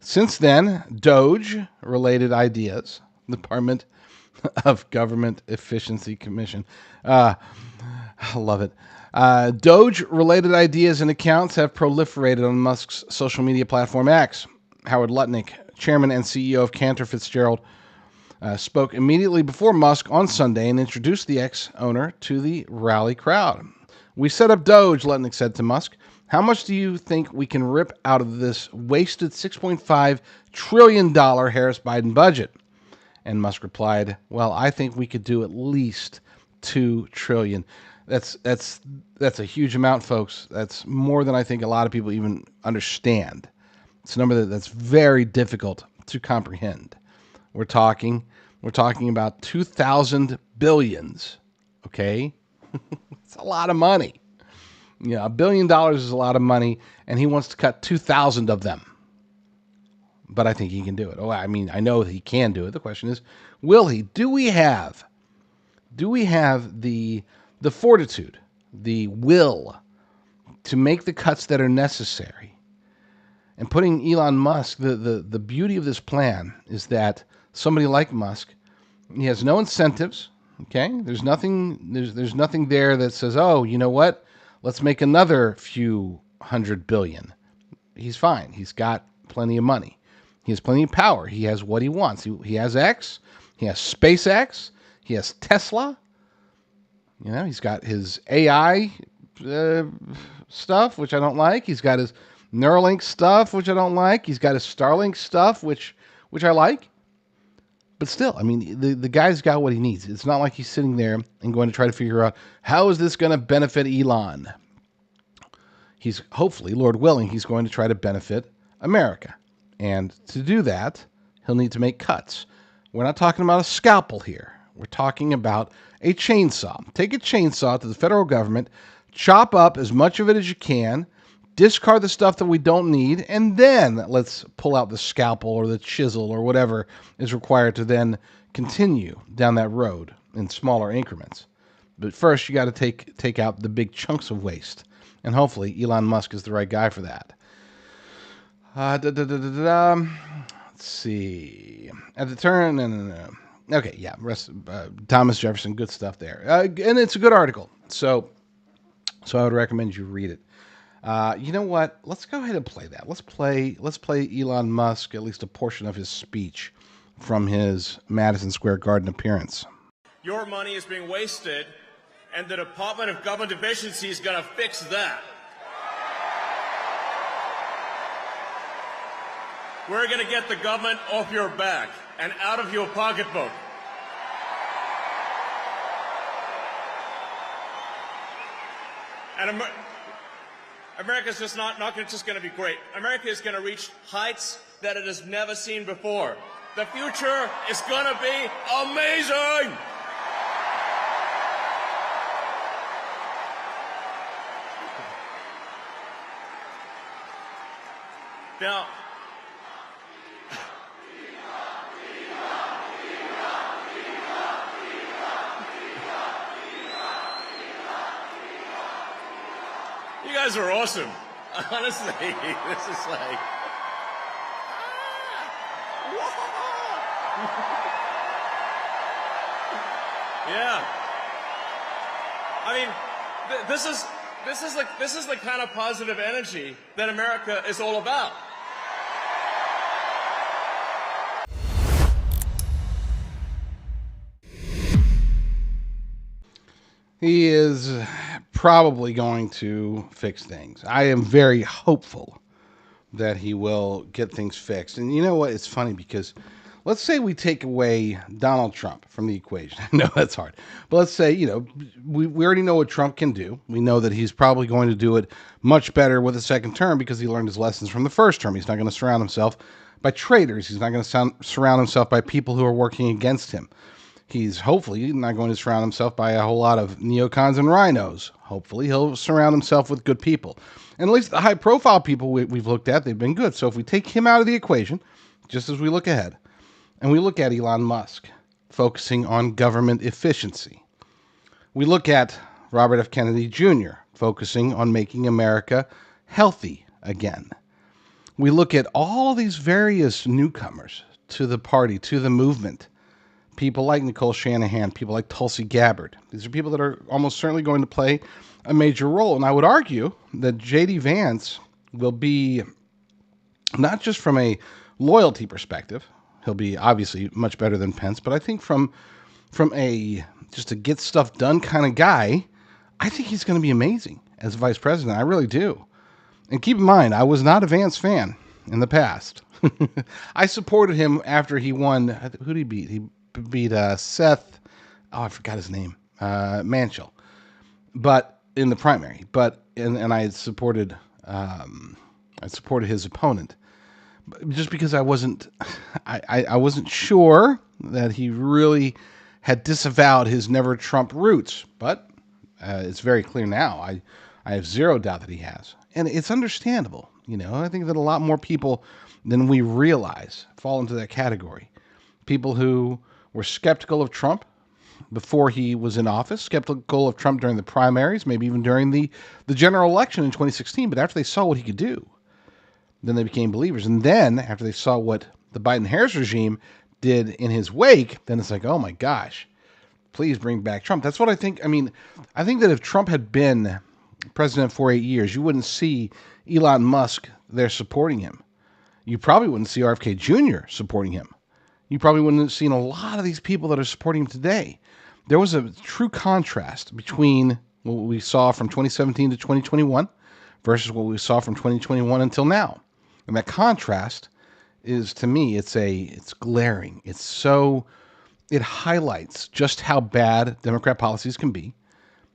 Since then, Doge-related ideas, Department of Government Efficiency Commission, I love it. Doge-related ideas and accounts have proliferated on Musk's social media platform X. Howard Lutnick, chairman and CEO of Cantor Fitzgerald, spoke immediately before Musk on Sunday and introduced the ex-owner to the rally crowd. We set up Doge, Lutnick said to Musk. How much do you think we can rip out of this wasted $6.5 trillion Harris Biden budget? And Musk replied, well, I think we could do at least $2 trillion. That's a huge amount, folks. That's more than I think a lot of people even understand. It's a number that's very difficult to comprehend. We're talking about 2,000 billions, okay? It's a lot of money. $1 billion is a lot of money, and he wants to cut 2,000 of them. But I think he can do it. Oh, I mean, I know that he can do it. The question is, will he? Do we have the fortitude, the will to make the cuts that are necessary? And putting Elon Musk, the beauty of this plan is that somebody like Musk, he has no incentives. Okay, there's nothing there that says, oh, you know what? Let's make another few $100 billion. He's fine. He's got plenty of money. He has plenty of power. He has what he wants. He has X. He has SpaceX. He has Tesla. He's got his AI stuff, which I don't like. He's got his Neuralink stuff, which I don't like. He's got his Starlink stuff, which I like. But still, I mean, the guy's got what he needs. It's not like he's sitting there and going to try to figure out, how is this going to benefit Elon? He's hopefully, Lord willing, he's going to try to benefit America. And to do that, he'll need to make cuts. We're not talking about a scalpel here. We're talking about a chainsaw. Take a chainsaw to the federal government, chop up as much of it as you can, discard the stuff that we don't need, and then let's pull out the scalpel or the chisel or whatever is required to then continue down that road in smaller increments. But first, you got to take out the big chunks of waste. And hopefully, Elon Musk is the right guy for that. Let's see. At the turn, okay, yeah. Thomas Jefferson, good stuff there. And it's a good article. So I would recommend you read it. You know what? Let's go ahead and play that. Let's play Elon Musk, at least a portion of his speech from his Madison Square Garden appearance. Your money is being wasted, and the Department of Government Efficiency is going to fix that. We're going to get the government off your back and out of your pocketbook. And America's just not just going to be great. America is going to reach heights that it has never seen before. The future is going to be amazing. Now, you guys are awesome. Honestly, this is like... Yeah. I mean, this is the kind of positive energy that America is all about. He is probably going to fix things. I am very hopeful that he will get things fixed. And you know what? It's funny because let's say we take away Donald Trump from the equation. I know that's hard. But let's say, we already know what Trump can do. We know that he's probably going to do it much better with a second term because he learned his lessons from the first term. He's not going to surround himself by traitors. He's not going to surround himself by people who are working against him. He's hopefully not going to surround himself by a whole lot of neocons and rhinos. Hopefully he'll surround himself with good people. And at least the high-profile people we've looked at, they've been good. So if we take him out of the equation, just as we look ahead, and we look at Elon Musk focusing on government efficiency, we look at Robert F. Kennedy Jr. focusing on making America healthy again. We look at all these various newcomers to the party, to the movement, people like Nicole Shanahan, people like Tulsi Gabbard. These are people that are almost certainly going to play a major role. And I would argue that J.D. Vance will be, not just from a loyalty perspective, he'll be obviously much better than Pence, but I think from a just a get stuff done kind of guy, I think he's going to be amazing as vice president. I really do. And keep in mind, I was not a Vance fan in the past. I supported him after he won. Who did he beat? He beat Seth. Oh, I forgot his name. Manchel. But in the primary. And I had supported. I supported his opponent, just because I wasn't. I wasn't sure that he really had disavowed his never Trump roots. But it's very clear now. I have zero doubt that he has, and it's understandable. I think that a lot more people than we realize fall into that category. People who were skeptical of Trump before he was in office, skeptical of Trump during the primaries, maybe even during the general election in 2016. But after they saw what he could do, then they became believers. And then after they saw what the Biden-Harris regime did in his wake, then it's like, oh my gosh, please bring back Trump. That's what I think. I mean, I think that if Trump had been president for 8 years, you wouldn't see Elon Musk there supporting him. You probably wouldn't see RFK Jr. supporting him. You probably wouldn't have seen a lot of these people that are supporting him today. There was a true contrast between what we saw from 2017 to 2021 versus what we saw from 2021 until now. And that contrast is, to me, it's glaring. It highlights just how bad Democrat policies can be.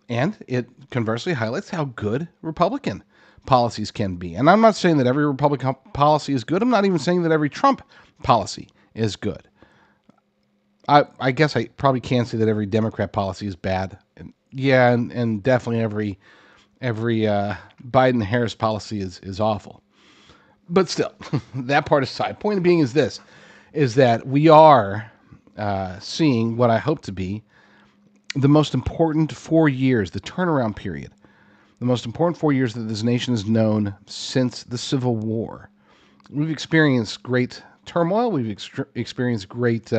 And it conversely highlights how good Republican policies can be. And I'm not saying that every Republican policy is good. I'm not even saying that every Trump policy is good. I guess I probably can say that every Democrat policy is bad. And definitely every Biden-Harris policy is awful. But still, that part aside, point being is this, is that we are seeing what I hope to be the most important 4 years, the turnaround period, the most important 4 years that this nation has known since the Civil War. We've experienced great turmoil. We've experienced great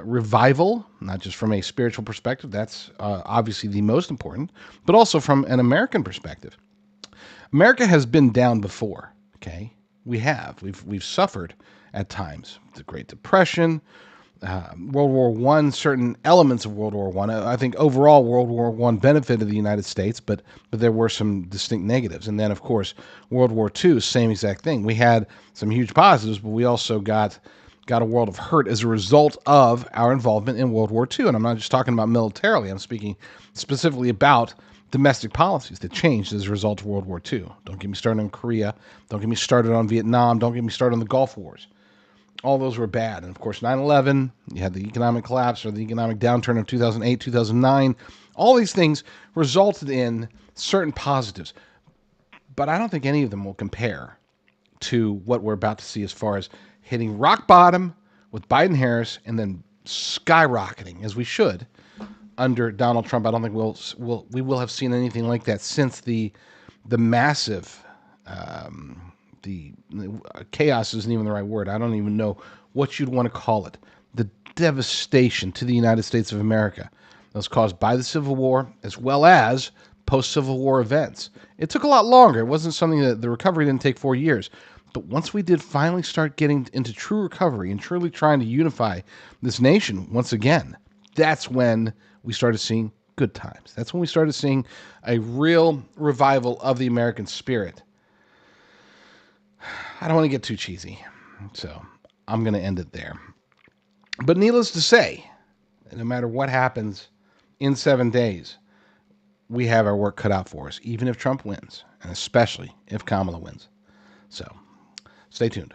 revival, not just from a spiritual perspective. That's obviously the most important, but also from an American perspective. America has been down before. Okay, we have. We've suffered at times. The Great Depression, World War I, certain elements of World War I. I think overall World War I benefited the United States, but there were some distinct negatives. And then, of course, World War II, same exact thing. We had some huge positives, but we also got a world of hurt as a result of our involvement in World War II. And I'm not just talking about militarily. I'm speaking specifically about domestic policies that changed as a result of World War II. Don't get me started on Korea. Don't get me started on Vietnam. Don't get me started on the Gulf Wars. All those were bad. And of course, 9/11, you had the economic collapse or the economic downturn of 2008, 2009. All these things resulted in certain positives. But I don't think any of them will compare to what we're about to see as far as hitting rock bottom with Biden-Harris and then skyrocketing, as we should, under Donald Trump. I don't think we will have seen anything like that since the massive the chaos isn't even the right word. I don't even know what you'd want to call it. The devastation to the United States of America that was caused by the Civil War as well as post-Civil War events. It took a lot longer. It wasn't something that the recovery didn't take 4 years. But once we did finally start getting into true recovery and truly trying to unify this nation once again, that's when we started seeing good times. That's when we started seeing a real revival of the American spirit. I don't want to get too cheesy, so I'm going to end it there. But needless to say, no matter what happens in 7 days, we have our work cut out for us, even if Trump wins, and especially if Kamala wins. So stay tuned.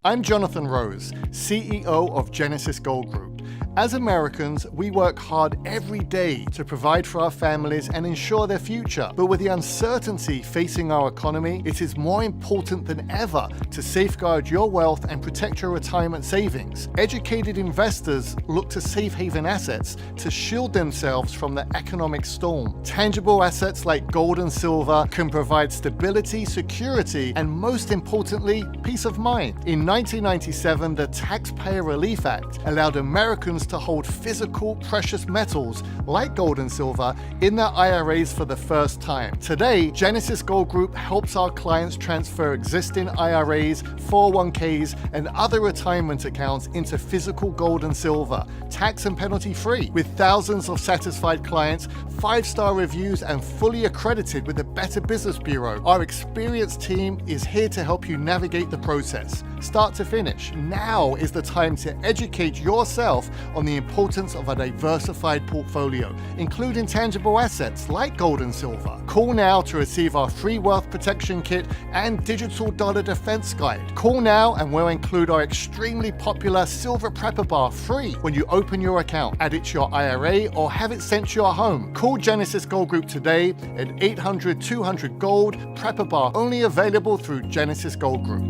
I'm Jonathan Rose, CEO of Genesis Gold Group. As Americans, we work hard every day to provide for our families and ensure their future. But with the uncertainty facing our economy, it is more important than ever to safeguard your wealth and protect your retirement savings. Educated investors look to safe haven assets to shield themselves from the economic storm. Tangible assets like gold and silver can provide stability, security, and most importantly, peace of mind. In 1997, the Taxpayer Relief Act allowed Americans to hold physical precious metals like gold and silver in their IRAs for the first time. Today, Genesis Gold Group helps our clients transfer existing IRAs, 401ks, and other retirement accounts into physical gold and silver, tax and penalty free. With thousands of satisfied clients, 5-star reviews, and fully accredited with the Better Business Bureau, our experienced team is here to help you navigate the process. Start to finish, now is the time to educate yourself on the importance of a diversified portfolio, including tangible assets like gold and silver. Call now to receive our free wealth protection kit and digital dollar defense guide. Call now and we'll include our extremely popular silver prepper bar free when you open your account. Add it to your IRA or have it sent to your home. Call Genesis Gold Group today at 800-200-GOLD. Prepper bar only available through Genesis Gold Group.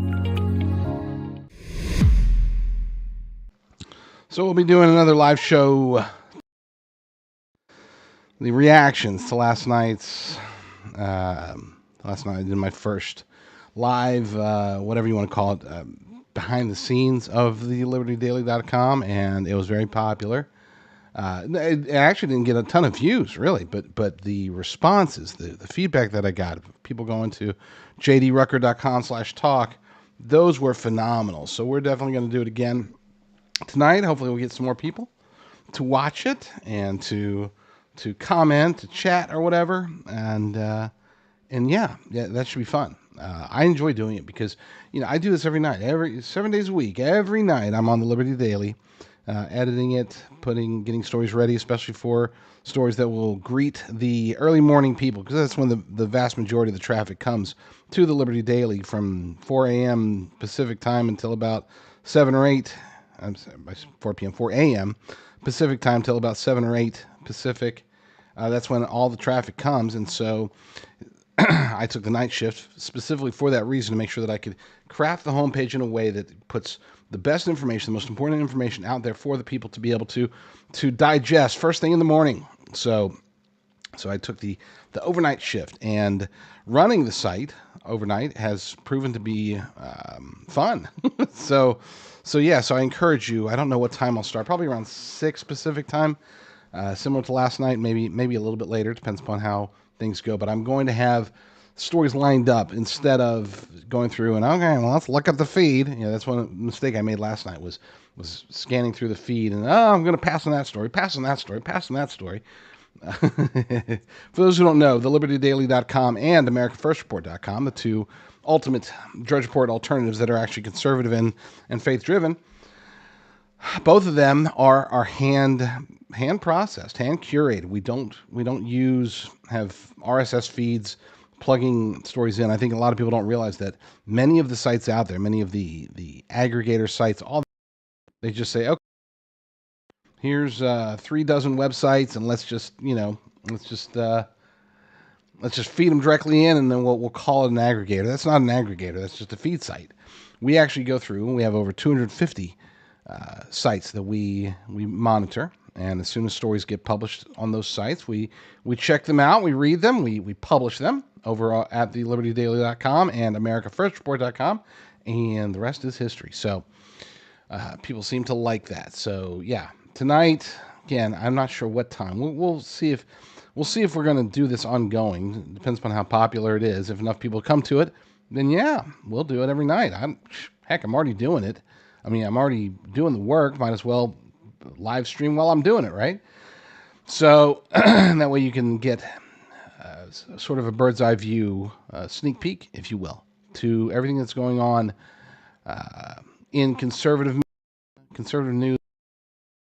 So we'll be doing another live show. The reactions to last night's. Last night I did my first live, whatever you want to call it, behind the scenes of the LibertyDaily.com, and it was very popular. It actually didn't get a ton of views, really, but the responses, the feedback that I got, people going to jdrucker.com/talk, those were phenomenal. So we're definitely going to do it again tonight. Hopefully we'll get some more people to watch it and to comment, to chat or whatever. And yeah, that should be fun. I enjoy doing it because, I do this every night, every 7 days a week, every night I'm on the Liberty Daily editing it, getting stories ready, especially for stories that will greet the early morning people, because that's when the vast majority of the traffic comes to the Liberty Daily from 4 a.m. Pacific time until about 7 or 8. I'm sorry, by 4 p.m., 4 a.m. Pacific time till about 7 or 8 Pacific. That's when all the traffic comes, and so I took the night shift specifically for that reason, to make sure that I could craft the homepage in a way that puts the best information, the most important information out there for the people to be able to digest first thing in the morning. So I took the overnight shift, and running the site overnight has proven to be fun. So I encourage you. I don't know what time I'll start. Probably around 6 Pacific time, similar to last night. Maybe a little bit later. Depends upon how things go. But I'm going to have stories lined up instead of going through and, okay, well, let's look at the feed. That's one mistake I made last night was scanning through the feed and, I'm going to pass on that story. For those who don't know, the libertydaily.com and americafirstreport.com, the two ultimate Drudge Report alternatives that are actually conservative and faith-driven, both of them are hand processed, hand curated. We don't have RSS feeds plugging stories in. I think a lot of people don't realize that many of the sites out there, many of the aggregator sites, they just say, okay, here's 3 dozen websites, and let's just feed them directly in, and then we'll call it an aggregator. That's not an aggregator. That's just a feed site. We actually go through, and we have over 250 sites that we monitor. And as soon as stories get published on those sites, we check them out, we read them, we publish them over at the libertydaily.com and americafirstreport.com, and the rest is history. So people seem to like that. So yeah, tonight, again, I'm not sure what time. We'll see if we're going to do this ongoing. It depends upon how popular it is. If enough people come to it, then yeah, we'll do it every night. I'm already doing it. I mean, I'm already doing the work. Might as well live stream while I'm doing it, right? So that way you can get sort of a bird's eye view, sneak peek, if you will, to everything that's going on in conservative news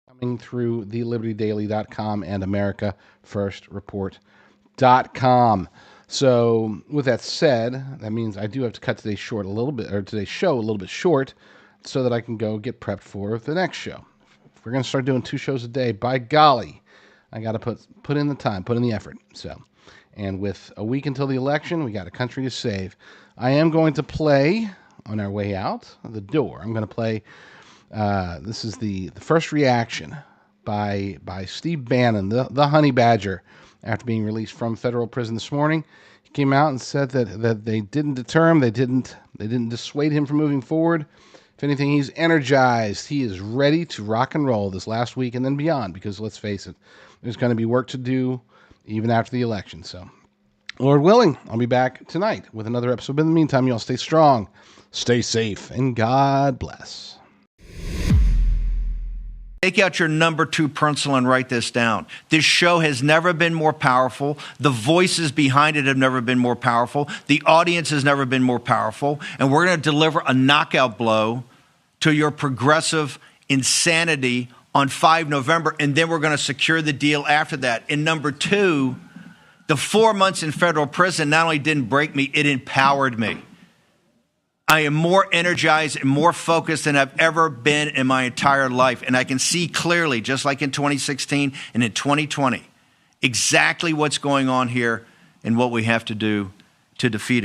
coming through the libertydaily.com and americafirstreport.com. So with that said, that means I do have to cut today's show a little bit short, so that I can go get prepped for the next show. If we're going to start doing 2 shows a day, by golly, I got to put in the time, put in the effort. So, and with a week until the election, we got a country to save. I am going to play on our way out the door. I'm going to play. This is the first reaction by Steve Bannon, the honey badger, after being released from federal prison this morning. He came out and said that they didn't deter him. They didn't dissuade him from moving forward. If anything, he's energized. He is ready to rock and roll this last week and then beyond, because let's face it, there's going to be work to do even after the election. So, Lord willing, I'll be back tonight with another episode. But in the meantime, you all stay strong, stay safe, and God bless. Take out your number 2 pencil and write this down. This show has never been more powerful. The voices behind it have never been more powerful. The audience has never been more powerful. And we're going to deliver a knockout blow to your progressive insanity on 5 November. And then we're going to secure the deal after that. And number 2, the 4 months in federal prison not only didn't break me, it empowered me. I am more energized and more focused than I've ever been in my entire life. And I can see clearly, just like in 2016 and in 2020, exactly what's going on here and what we have to do to defeat it.